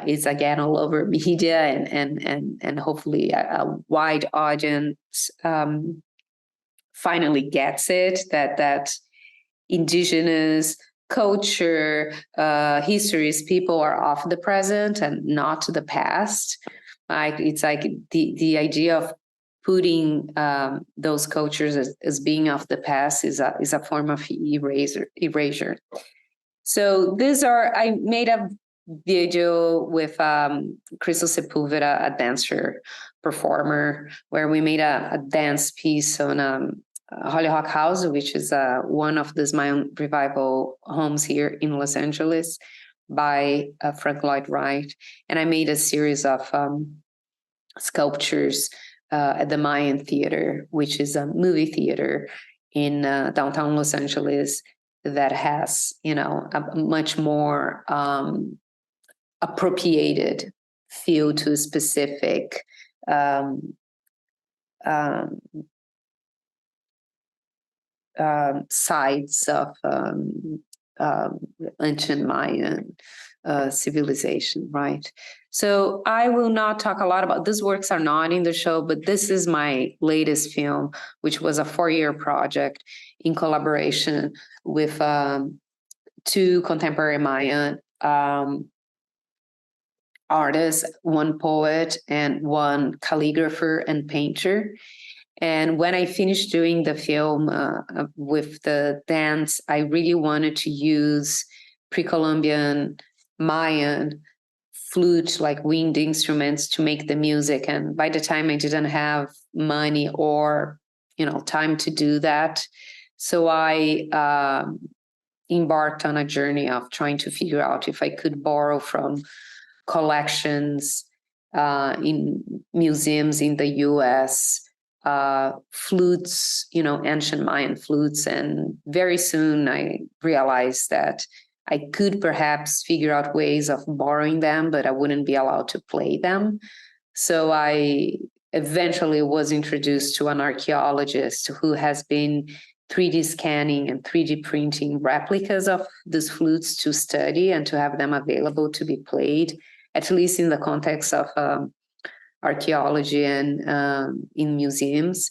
is again all over media and hopefully a wide audience finally gets it, that indigenous culture, histories, people are of the present and not the past. Like it's like the idea of putting those cultures as being of the past is a form of erasure. So I made a video with Crystal Sepulveda, a dancer performer, where we made a dance piece on Hollyhock House, which is one of these Mayan revival homes here in Los Angeles by Frank Lloyd Wright. And I made a series of sculptures at the Mayan Theater, which is a movie theater in downtown Los Angeles that has, a much more appropriated feel to specific sides of ancient Mayan civilization, right? So I will not talk a lot about these works are not in the show, but this is my latest film, which was a 4-year project in collaboration with two contemporary Mayan artists, one poet and one calligrapher and painter. And when I finished doing the film with the dance, I really wanted to use pre-Columbian Mayan flute, like wind instruments, to make the music. And by the time I didn't have money or, time to do that, so I embarked on a journey of trying to figure out if I could borrow from collections in museums in the US, flutes, ancient Mayan flutes. And very soon I realized that I could perhaps figure out ways of borrowing them, but I wouldn't be allowed to play them. So I eventually was introduced to an archaeologist who has been 3D scanning and 3D printing replicas of these flutes to study and to have them available to be played, at least in the context of archaeology and in museums.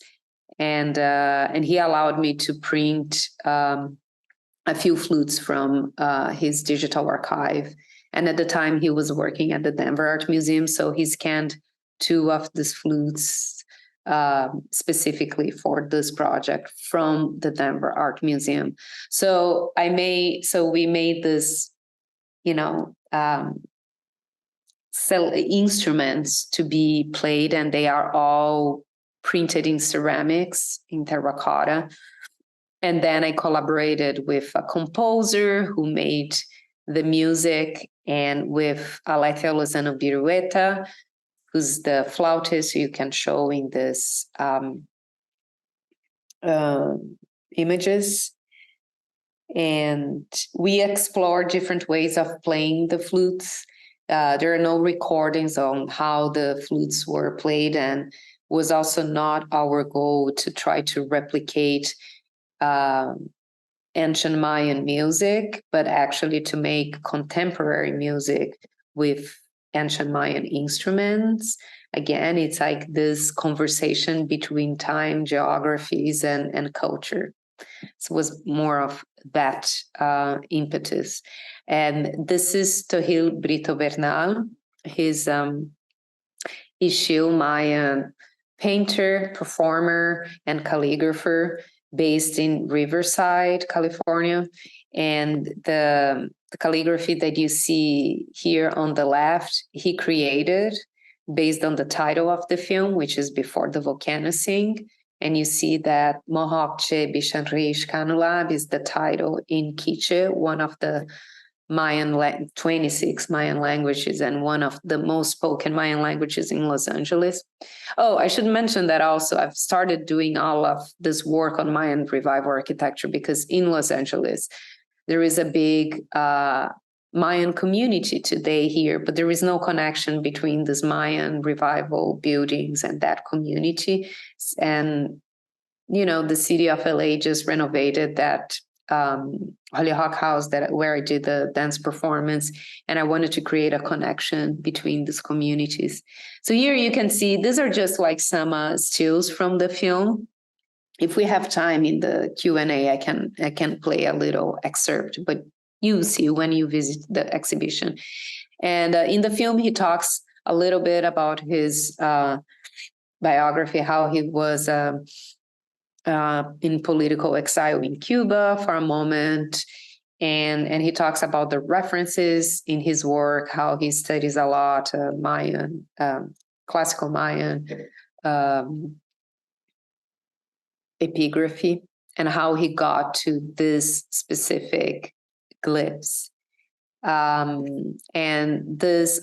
And he allowed me to print a few flutes from his digital archive. And at the time he was working at the Denver Art Museum, so he scanned 2 of these flutes specifically for this project from the Denver Art Museum. So we made this, instruments to be played, and they are all printed in ceramics, in terracotta. And then I collaborated with a composer who made the music, and with Aletheia Lozano Birueta, who's the flautist you can show in this images. And we explore different ways of playing the flutes. There are no recordings on how the flutes were played, and was also not our goal to try to replicate ancient Mayan music, but actually to make contemporary music with ancient Mayan instruments. Again, it's like this conversation between time, geographies, and culture. So it was more of that impetus. And this is Tohil Brito Bernal. He's Ch'u Mayan painter, performer, and calligrapher based in Riverside, California. And the calligraphy that you see here on the left, he created based on the title of the film, which is Before the Volcanosing. And you see that Mohawkche Bishanrish Kanulab is the title in Quiche, one of the 26 Mayan languages and one of the most spoken Mayan languages in Los Angeles. Oh, I should mention that also I've started doing all of this work on Mayan revival architecture because in Los Angeles, there is a big Mayan community today here, but there is no connection between this Mayan revival buildings and that community. And, the city of LA just renovated that Hollyhock House where I did the dance performance, and I wanted to create a connection between these communities. So here you can see, these are just like some stills from the film. If we have time in the Q&A, I can play a little excerpt, but you see when you visit the exhibition. And in the film, he talks a little bit about his biography, how he was in political exile in Cuba for a moment, And he talks about the references in his work, how he studies a lot Mayan, classical Mayan epigraphy, and how he got to this specific glyphs. And this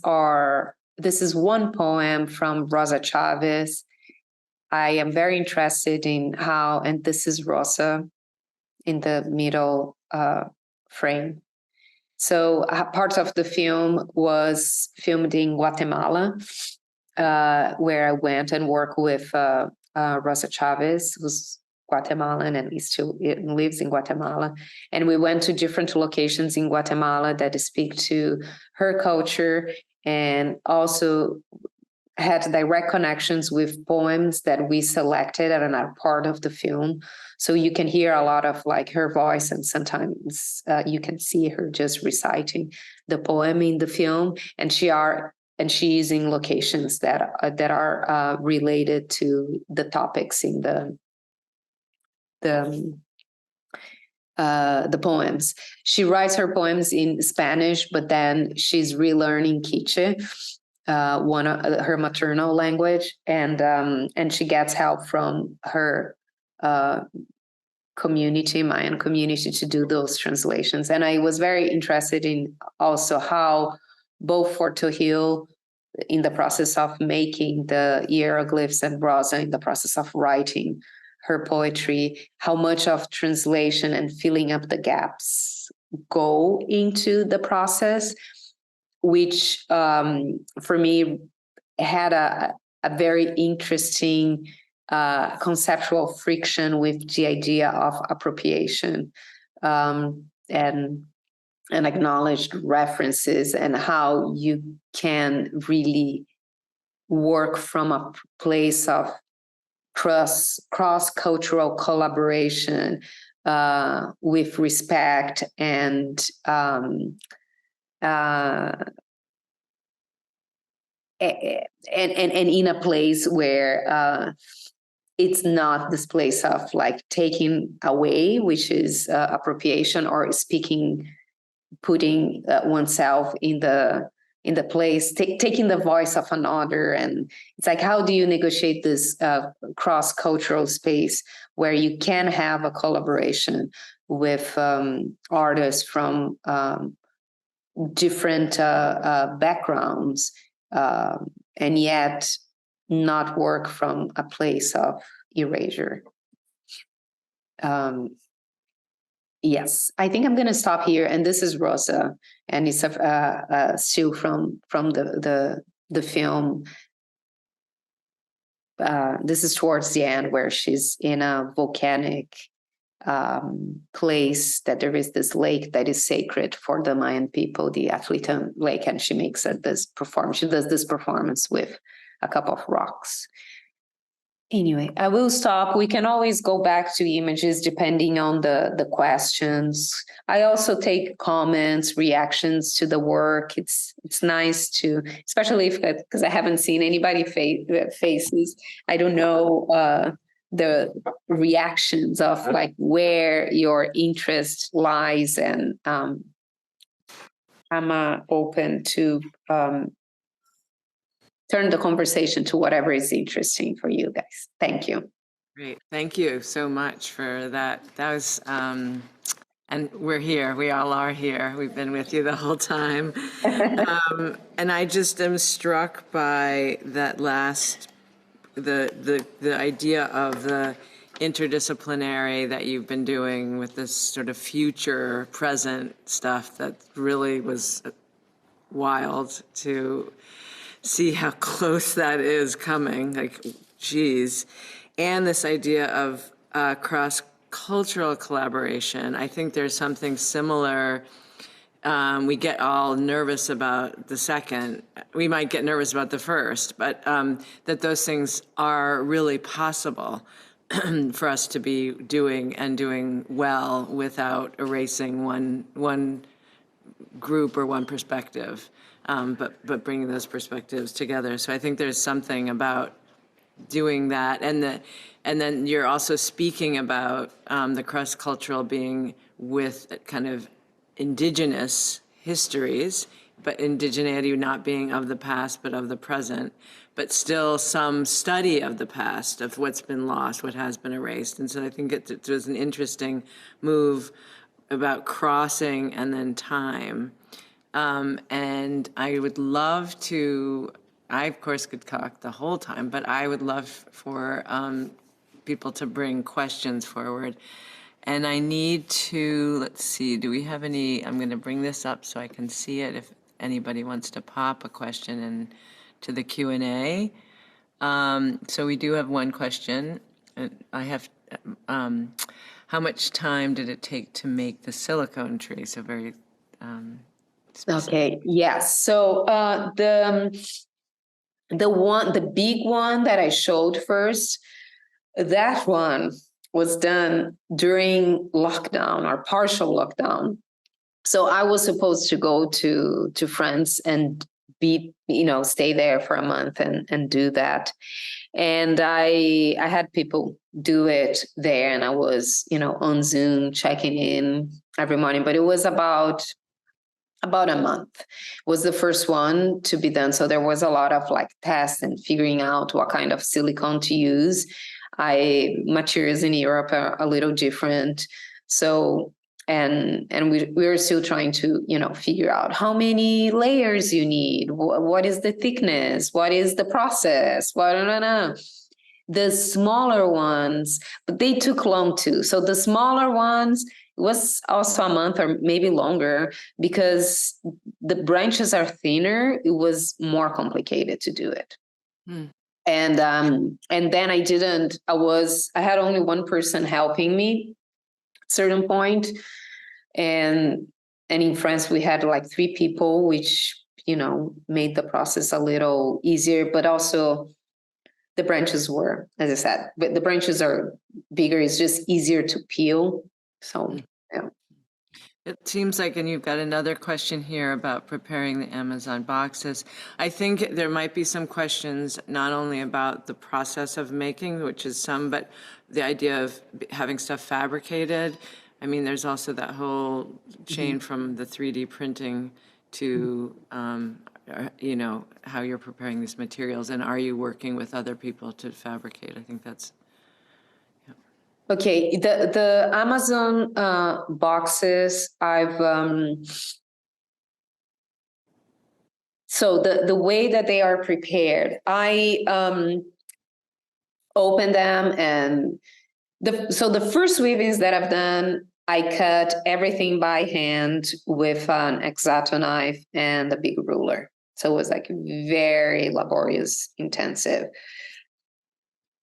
is one poem from Rosa Chavez. I am very interested in how, and this is Rosa in the middle frame. So part of the film was filmed in Guatemala, where I went and worked with Rosa Chavez, who's Guatemalan and he still lives in Guatemala. And we went to different locations in Guatemala that speak to her culture, and also had direct connections with poems that we selected and are part of the film. So you can hear a lot of like her voice, and sometimes you can see her just reciting the poem in the film. And she's in locations that are related to the topics in the poems. She writes her poems in Spanish, but then she's relearning Quiche, one of her maternal language, and she gets help from her community, Mayan community, to do those translations. And I was very interested in also how both for Tohil, in the process of making the hieroglyphs, and Rosa in the process of writing her poetry, how much of translation and filling up the gaps go into the process, which for me had a very interesting conceptual friction with the idea of appropriation and acknowledged references, and how you can really work from a place of cross-cultural collaboration with respect and in a place where it's not this place of like taking away, which is appropriation, or putting oneself in the place, taking the voice of another. And it's like, how do you negotiate this cross-cultural space where you can have a collaboration with artists from different backgrounds, and yet not work from a place of erasure. Yes, I think I'm going to stop here. And this is Rosa, and it's a still from the film. This is towards the end, where she's in a volcanic place, that there is this lake that is sacred for the Mayan people, the Atlitan Lake, and she makes this performance. She does this performance with a couple of rocks. Anyway, I will stop. We can always go back to images depending on the questions. I also take comments, reactions to the work. It's nice to, especially because I haven't seen anybody faces. I don't know the reactions of like where your interest lies, and I'm open to turn the conversation to whatever is interesting for you guys. Thank you. Great. Thank you so much for that. That was, and we're here. We all are here. We've been with you the whole time. And I just am struck by that last, the idea of the interdisciplinary that you've been doing with this sort of future present stuff that really was wild to see how close that is coming, like, geez. And this idea of cross-cultural collaboration. I think there's something similar. We get all nervous about the second. We might get nervous about the first, but that those things are really possible for us to be doing well without erasing one group or one perspective. But bringing those perspectives together. So I think there's something about doing that, and then you're also speaking about the cross-cultural being with kind of indigenous histories, but indigeneity not being of the past, but of the present, but still some study of the past, of what's been lost, what has been erased. And so I think it was an interesting move about crossing and then time. And I would love to, I of course could talk the whole time, but I would love for people to bring questions forward. And I need to, let's see, do we have any, I'm going to bring this up so I can see it if anybody wants to pop a question into the Q&A. So we do have one question. I have, how much time did it take to make the silicone tree? So very specific. Okay, yes. So the big one that I showed first, that one was done during lockdown or partial lockdown. So I was supposed to go to France and stay there for a month and do that. And I had people do it there, and I was, on Zoom checking in every morning, but it was about a month was the first one to be done. So there was a lot of like tests and figuring out what kind of silicone to use. Materials in Europe are a little different. So, and we're still trying to, figure out how many layers you need. What is the thickness? What is the process? The smaller ones, but they took long too. So the smaller ones, it was also a month or maybe longer because the branches are thinner. It was more complicated to do it. And then I had only one person helping me at a certain point. And in France, we had like 3 people, which, made the process a little easier, but also the branches were, as I said, but the branches are bigger. It's just easier to peel. So, yeah. It seems like, and you've got another question here about preparing the Amazon boxes. I think there might be some questions not only about the process of making, which is some, but the idea of having stuff fabricated. I mean, there's also that whole chain from the 3D printing to, how you're preparing these materials, and are you working with other people to fabricate? I think that's. Okay, the Amazon boxes, so the way that they are prepared, I open them, and the first weavings that I've done, I cut everything by hand with an X-Acto knife and a big ruler. So it was like very laborious, intensive.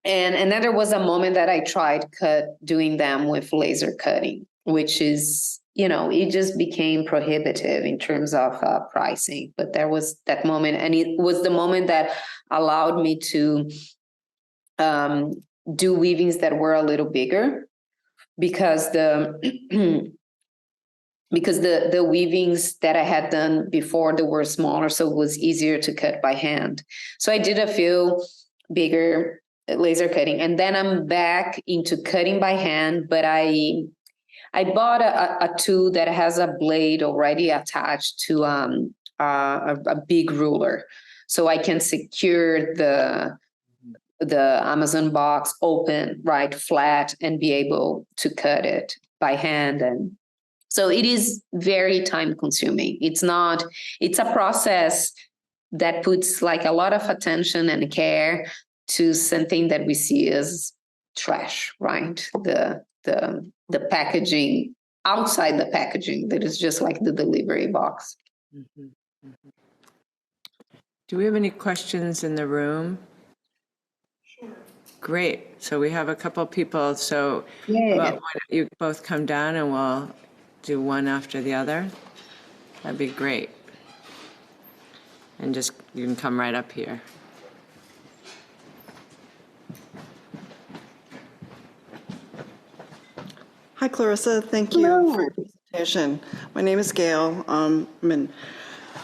And then there was a moment that I tried doing them with laser cutting, which is, it just became prohibitive in terms of pricing. But there was that moment, and it was the moment that allowed me to do weavings that were a little bigger, because the weavings that I had done before, they were smaller, so it was easier to cut by hand. So I did a few bigger laser cutting, and then I'm back into cutting by hand, but I bought a tool that has a blade already attached to a big ruler, so I can secure the Amazon box open, right, flat, and be able to cut it by hand. And so it is very time consuming. It's a process that puts like a lot of attention and care to something that we see as trash, right? The packaging, outside the packaging, that is just like the delivery box. Mm-hmm. Mm-hmm. Do we have any questions in the room? Sure. Great. So we have a couple people. So why don't you both come down and we'll do one after the other? That'd be great. And you can come right up here. Hi, Clarissa. Thank you for your presentation. My name is Gail. I'm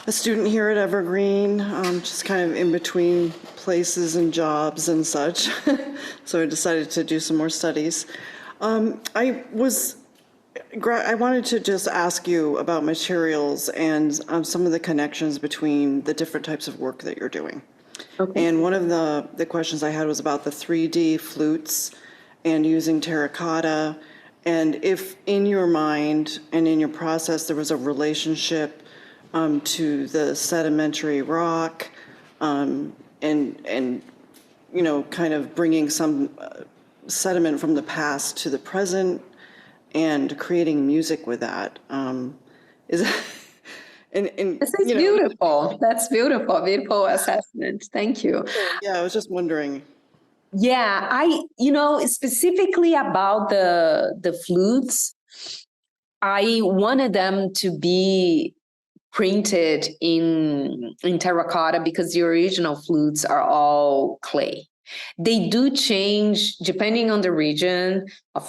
a student here at Evergreen, just kind of in between places and jobs and such. So I decided to do some more studies. I was I wanted to just ask you about materials and some of the connections between the different types of work that you're doing. Okay. And one of the questions I had was about the 3D flutes and using terracotta. And if in your mind and in your process there was a relationship to the sedimentary rock and you know, kind of bringing some sediment from the past to the present and creating music with that. Is that, and This is you know, beautiful. That's beautiful. Beautiful assessment. Thank you. yeah, I was just wondering. Yeah, specifically about the flutes, I wanted them to be printed in terracotta because the original flutes are all clay. They do change depending on the region.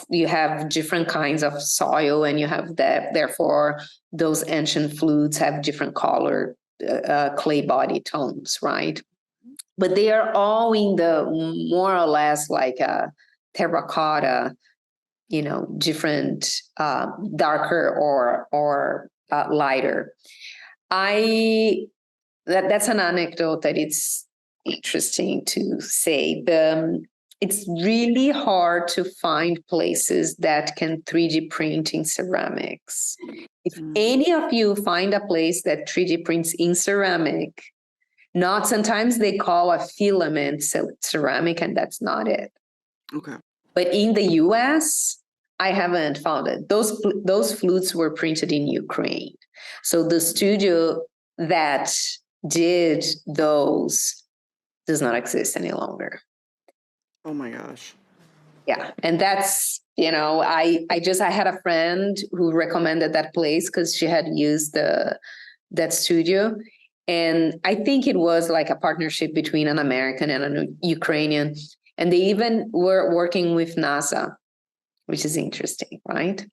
You have different kinds of soil, and you have that. Therefore, those ancient flutes have different color clay body tones, right? But they are all in the more or less like a terracotta, different darker or lighter. That's an anecdote that it's interesting to say. It's really hard to find places that can 3D print in ceramics. If any of you find a place that 3D prints in ceramic, not sometimes they call a filament ceramic, and that's not it. Okay. But in the US, I haven't found it. Those flutes were printed in Ukraine. So the studio that did those does not exist any longer. Oh my gosh. Yeah. And that's, I had a friend who recommended that place because she had used that studio. And I think it was like a partnership between an American and a Ukrainian. And they even were working with NASA, which is interesting, right?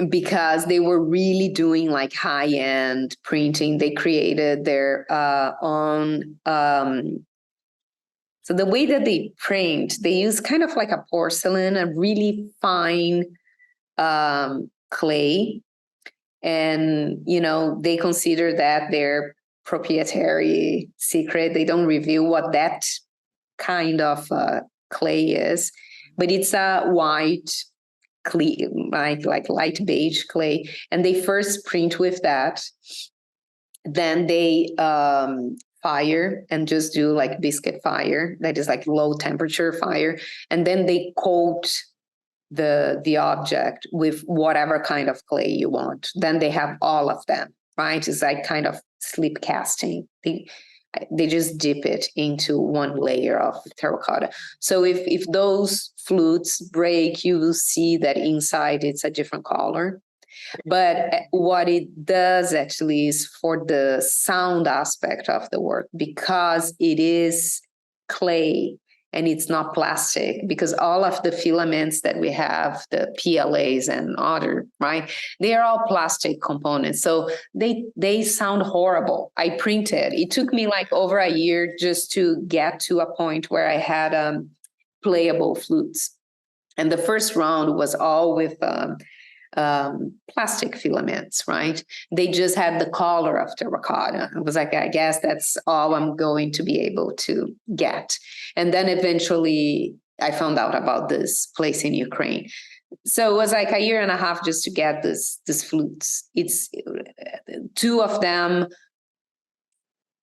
Because they were really doing like high-end printing. They created their own. So the way that they print, they use kind of like a porcelain, a really fine clay. And, they consider that their proprietary secret. They don't reveal what that kind of clay is, but it's a white clay, like light beige clay. And they first print with that. Then they fire and just do like biscuit fire. That is like low temperature fire. And then they coat the object with whatever kind of clay you want. Then they have all of them, right? It's like kind of slip casting. They just dip it into one layer of terracotta. So if those flutes break, you will see that inside it's a different color. But what it does actually is for the sound aspect of the work, because it is clay and it's not plastic, because all of the filaments that we have, the PLAs and other, right, they are all plastic components. So they sound horrible. I printed. It took me like over a year just to get to a point where I had playable flutes. And the first round was all with plastic filaments, right? They just had the color of terracotta. I was like, I guess that's all I'm going to be able to get. And then eventually I found out about this place in Ukraine. So it was like a year and a half just to get this flutes. It's two of them.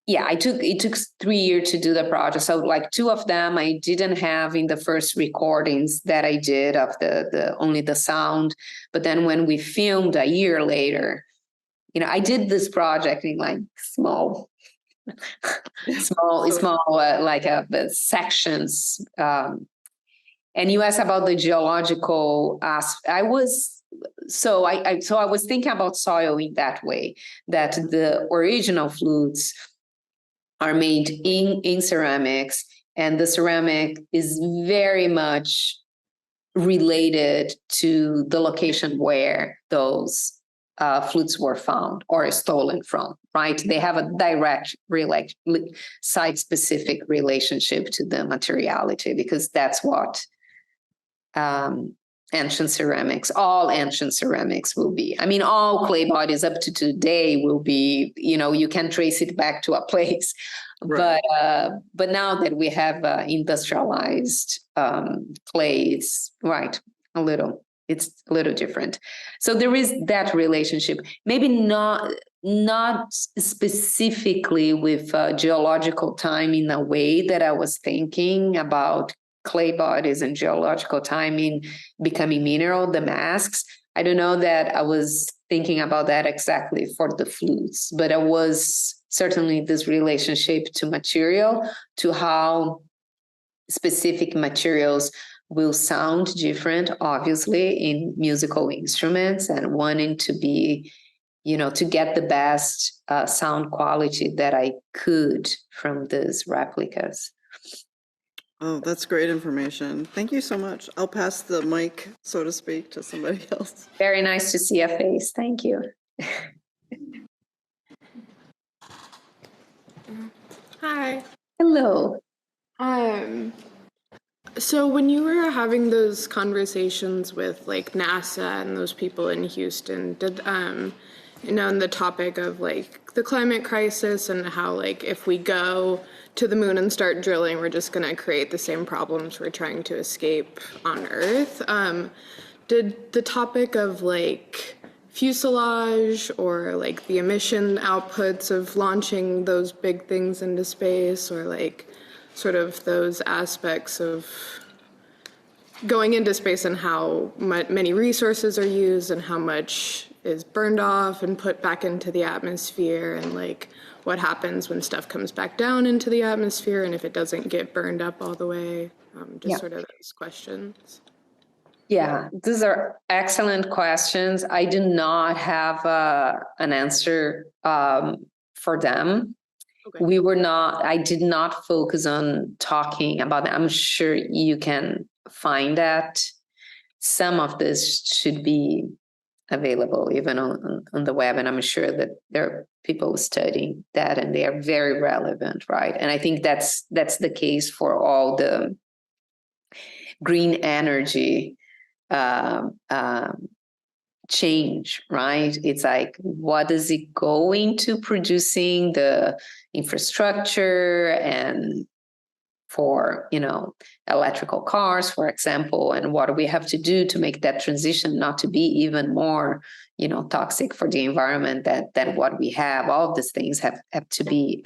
Yeah, it took 3 years to do the project. So like two of them I didn't have in the first recordings that I did of the only the sound. But then when we filmed a year later, I did this project in like small sections. And you asked about the geological aspect. I was thinking about soil in that way, that the original flutes are made in ceramics, and the ceramic is very much related to the location where those flutes were found or stolen from, right? They have a direct site-specific relationship to the materiality, because that's what ancient ceramics. All ancient ceramics will be. I mean, all clay bodies up to today will be, you can trace it back to a place. Right. But now that we have industrialized clays, right, it's a little different. So there is that relationship, maybe not specifically with geological time in a way that I was thinking about clay bodies and geological timing becoming mineral, the masks. I don't know that I was thinking about that exactly for the flutes, but it was certainly this relationship to material, to how specific materials will sound different, obviously, in musical instruments, and wanting to be, to get the best sound quality that I could from these replicas. Oh, that's great information. Thank you so much. I'll pass the mic, so to speak, to somebody else. Very nice to see a face. Thank you. Hi. Hello. So when you were having those conversations with like NASA and those people in Houston, did on the topic of like the climate crisis and how like if we go to the moon and start drilling, we're just going to create the same problems we're trying to escape on Earth. Did the topic of like fuselage or like the emission outputs of launching those big things into space, or like sort of those aspects of going into space and how many resources are used and how much is burned off and put back into the atmosphere, and like what happens when stuff comes back down into the atmosphere and if it doesn't get burned up all the way, sort of those questions. Yeah, these are excellent questions. I do not have an answer for them. Okay. I did not focus on talking about that. I'm sure you can find that. Some of this should be available even on the web, and I'm sure that there are people studying that and they are very relevant, right? And I think that's the case for all the green energy change, right? It's like, what is it go into producing the infrastructure and for, electrical cars, for example, and what do we have to do to make that transition not to be even more, toxic for the environment than what we have. All of these things have to be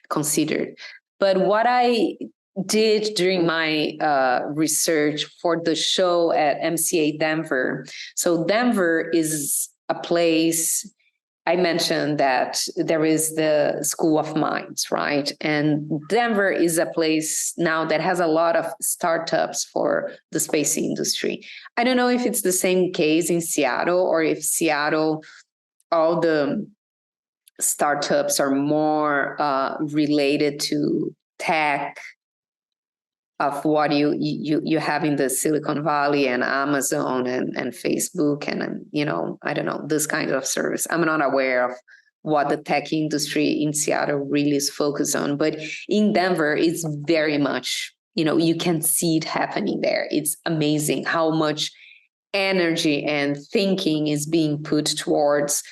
considered. But what I did during my research for the show at MCA Denver. So Denver is a place, I mentioned that there is the School of Mines, right? And Denver is a place now that has a lot of startups for the space industry. I don't know if it's the same case in Seattle, or if Seattle, all the startups are more related to tech, of what you have in the Silicon Valley and Amazon and Facebook and, I don't know, this kind of service. I'm not aware of what the tech industry in Seattle really is focused on, but in Denver, it's very much, you can see it happening there. It's amazing how much energy and thinking is being put towards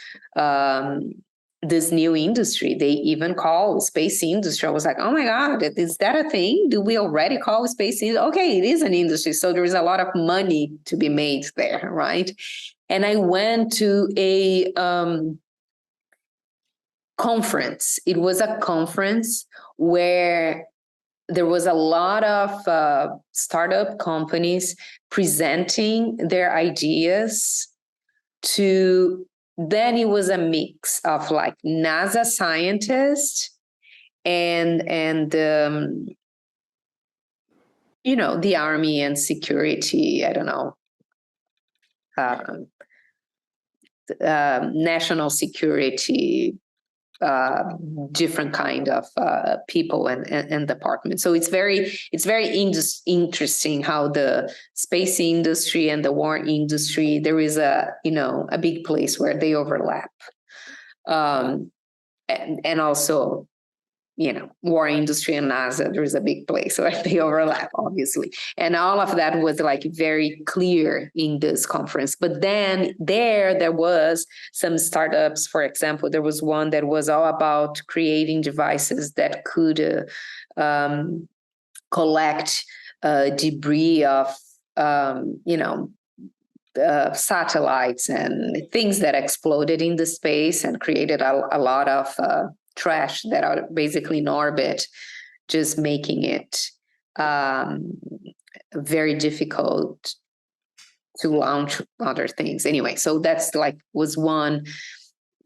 this new industry. They even call space industry. I was like, oh my God, is that a thing? Do we already call space industry? Okay, it is an industry. So there is a lot of money to be made there, right? And I went to a conference. It was a conference where there was a lot of startup companies presenting their ideas to. Then it was a mix of like NASA scientists and the army and security, I don't know, national security, different kind of people and departments. So it's very interesting how the space industry and the war industry, there is a big place where they overlap, and also war industry and NASA, there's a big place where they overlap, obviously. And all of that was like very clear in this conference. But then there was some startups, for example, there was one that was all about creating devices that could collect debris of, satellites and things that exploded in the space and created a lot of trash that are basically in orbit, just making it very difficult to launch other things. Anyway, so that's like was one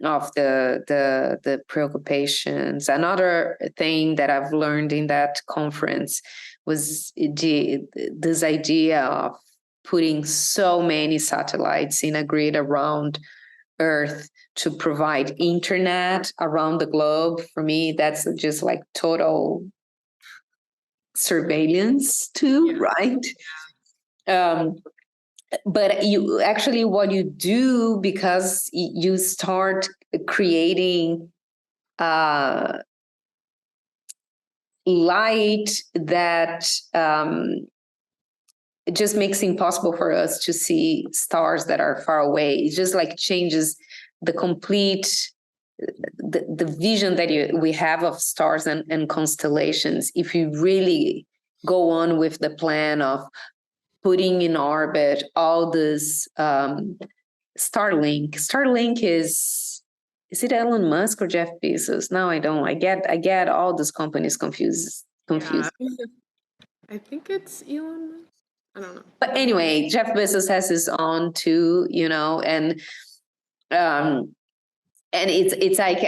of the preoccupations. Another thing that I've learned in that conference was this idea of putting so many satellites in a grid around Earth to provide internet around the globe. For me, that's just like total surveillance too, right? But you actually, what you do, because you start creating light that it just makes it impossible for us to see stars that are far away. It just like changes the complete, the vision that we have of stars and constellations. If you really go on with the plan of putting in orbit all this Starlink is it Elon Musk or Jeff Bezos? No, I don't. I get all these companies confused. Yeah. I think it's Elon Musk. I don't know. But anyway, Jeff Bezos has his own too, and it's like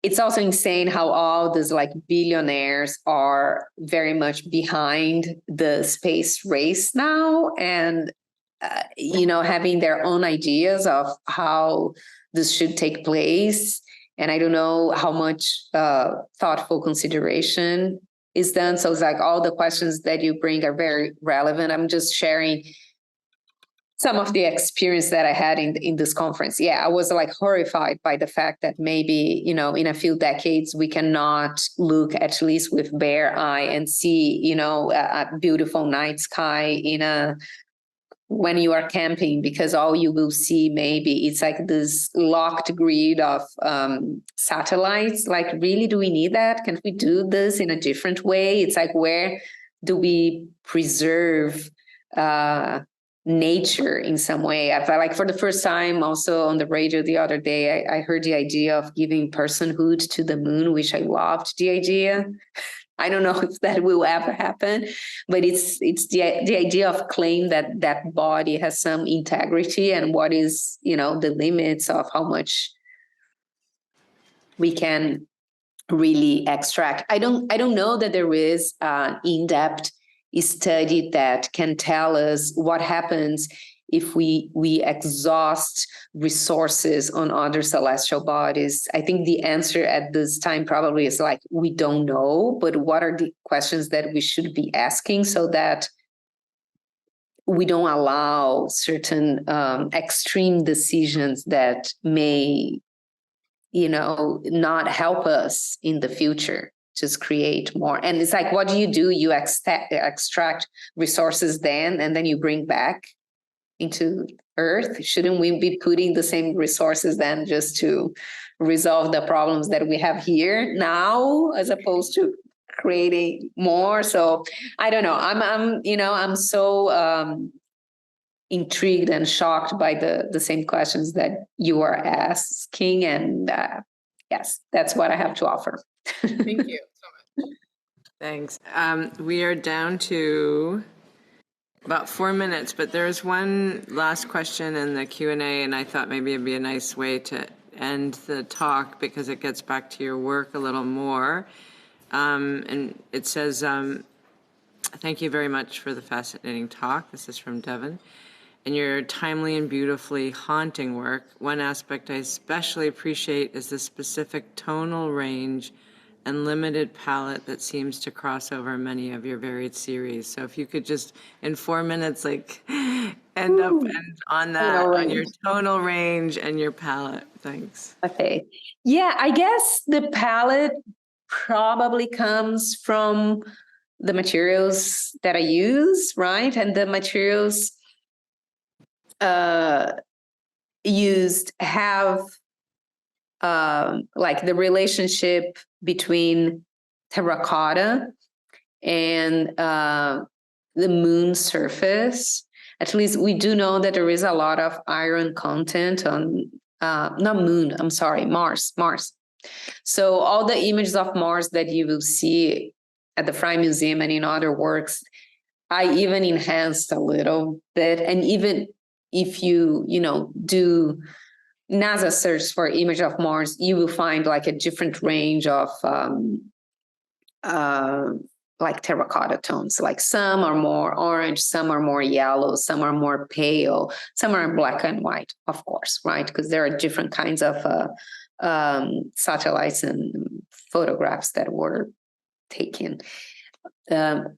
it's also insane how all these like billionaires are very much behind the space race now, and having their own ideas of how this should take place. And I don't know how much thoughtful consideration is done. So it's like all the questions that you bring are very relevant. I'm just sharing some of the experience that I had in this conference. Yeah, I was like horrified by the fact that maybe, in a few decades, we cannot look at least with bare eye and see, a beautiful night sky when you are camping, because all you will see maybe it's like this locked grid of satellites. Like, really, do we need that? Can we do this in a different way? It's like, where do we preserve nature in some way? I felt like for the first time also on the radio the other day, I heard the idea of giving personhood to the moon, which I loved the idea. I don't know if that will ever happen, but it's the idea of claim that body has some integrity, and what is, the limits of how much we can really extract. I don't know that there is an in-depth study that can tell us what happens if we exhaust resources on other celestial bodies. I think the answer at this time probably is like, we don't know, but what are the questions that we should be asking so that we don't allow certain extreme decisions that may, not help us in the future, just create more. And it's like, what do? You extract resources then, and then you bring back into Earth? Shouldn't we be putting the same resources then just to resolve the problems that we have here now, as opposed to creating more? So I don't know. I'm so intrigued and shocked by the same questions that you are asking, and yes, that's what I have to offer. Thank you so much. Thanks. We are down to about 4 minutes, but there's one last question in the Q&A, and I thought maybe it'd be a nice way to end the talk because it gets back to your work a little more. And it says, thank you very much for the fascinating talk. This is from Devin. And your timely and beautifully haunting work. One aspect I especially appreciate is the specific tonal range and limited palette that seems to cross over many of your varied series. So if you could just, in 4 minutes, end up on that, on your tonal range and your palette. Thanks. Okay. Yeah, I guess the palette probably comes from the materials that I use, right? And the materials used have like the relationship between terracotta and the moon surface. At least we do know that there is a lot of iron content on, not moon, I'm sorry, Mars. So all the images of Mars that you will see at the Fry Museum and in other works, I even enhanced a little bit. And even if you do NASA search for image of Mars, you will find like a different range of like terracotta tones. Like some are more orange, some are more yellow, some are more pale, some are black and white, of course, right? Because there are different kinds of satellites and photographs that were taken.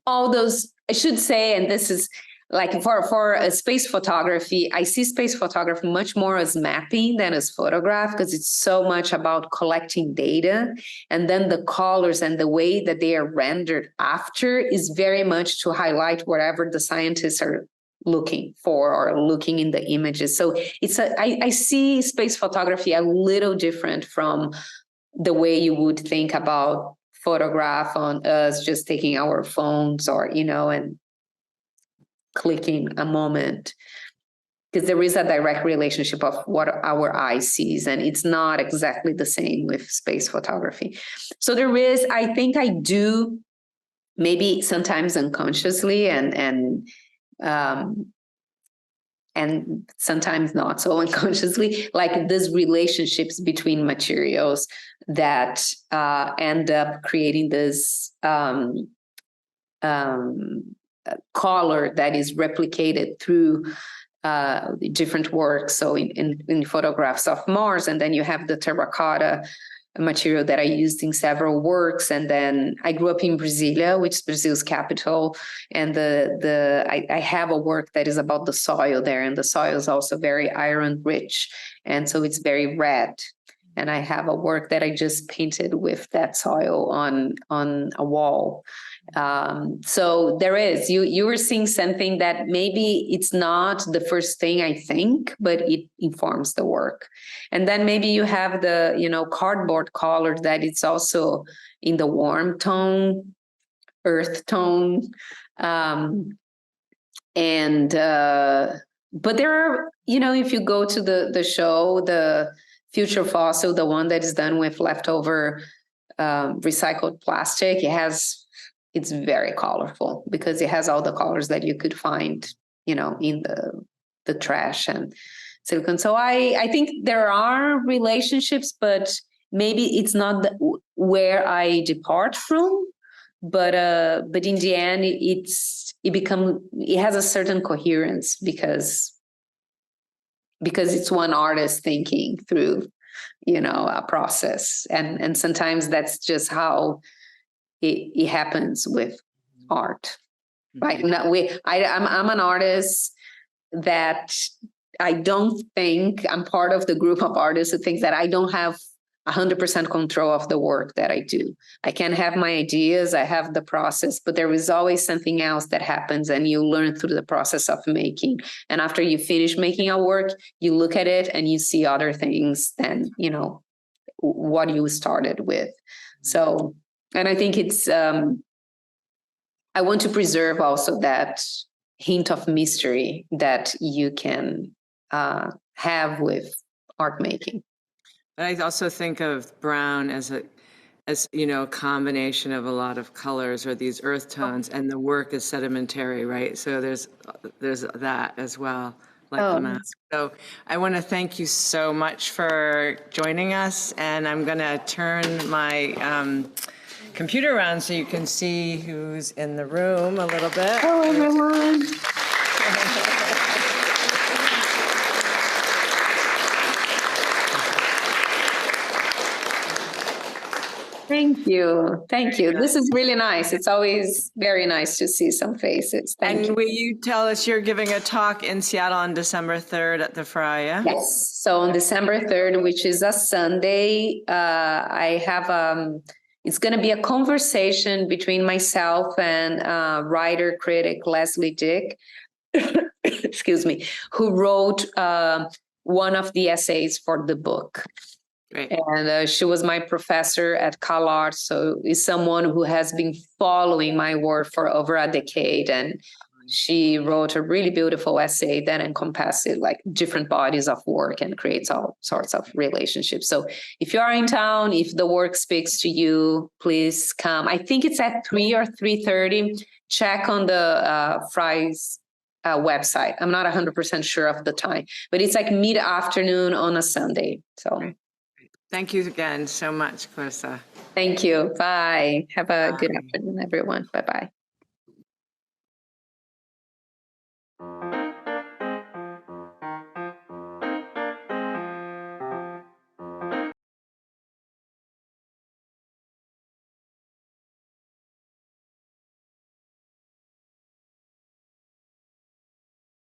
All those, I should say, and this is like for a space photography, I see space photography much more as mapping than as photograph, because it's so much about collecting data, and then the colors and the way that they are rendered after is very much to highlight whatever the scientists are looking for or looking in the images. So I see space photography a little different from the way you would think about photograph on us just taking our phones or, and clicking a moment, because there is a direct relationship of what our eye sees, and it's not exactly the same with space photography. So there is, I think I do, maybe sometimes unconsciously and sometimes not so unconsciously, like these relationships between materials that end up creating this color that is replicated through different works. So in photographs of Mars, and then you have the terracotta material that I used in several works. And then I grew up in Brasilia, which is Brazil's capital. And I have a work that is about the soil there, and the soil is also very iron rich. And so it's very red. And I have a work that I just painted with that soil on a wall. So there is, you were seeing something that maybe it's not the first thing I think, but it informs the work. And then maybe you have the, cardboard color that it's also in the warm tone, earth tone. But there are, if you go to the show, the Future Fossil, the one that is done with leftover recycled plastic, it's very colorful because it has all the colors that you could find, in the trash and silicone. So I think there are relationships, but maybe it's not where I depart from. But in the end, it has a certain coherence because it's one artist thinking through, a process, and sometimes that's just how it happens with art, right? I'm an artist that I don't think I'm part of the group of artists who think that I don't have 100% control of the work that I do. I can have my ideas, I have the process, but there is always something else that happens, and you learn through the process of making. And after you finish making a work, you look at it and you see other things than, what you started with. So, and I think it's, I want to preserve also that hint of mystery that you can have with art making. I also think of brown as a combination of a lot of colors, or these earth tones, and the work is sedimentary, right? So there's that as well, like the mask. So I want to thank you so much for joining us, and I'm going to turn my computer around so you can see who's in the room a little bit. Hello, everyone. Thank you. This is really nice. It's always very nice to see some faces. Thank you. Will you tell us you're giving a talk in Seattle on December 3rd at the Fry, yeah? Yes. So on December 3rd, which is a Sunday, I have It's going to be a conversation between myself and writer critic Leslie Dick, excuse me, who wrote one of the essays for the book. Great. And she was my professor at CalArts, so is someone who has been following my work for over a decade. And she wrote a really beautiful essay that encompasses like different bodies of work and creates all sorts of relationships. So if you are in town, if the work speaks to you, please come. I think it's at 3 or 3:30. Check on the Fry's website. I'm not 100% sure of the time, but it's like mid-afternoon on a Sunday. So. Right. Thank you again so much, Clarissa. Thank you. Bye. Have a good afternoon, everyone. Bye-bye.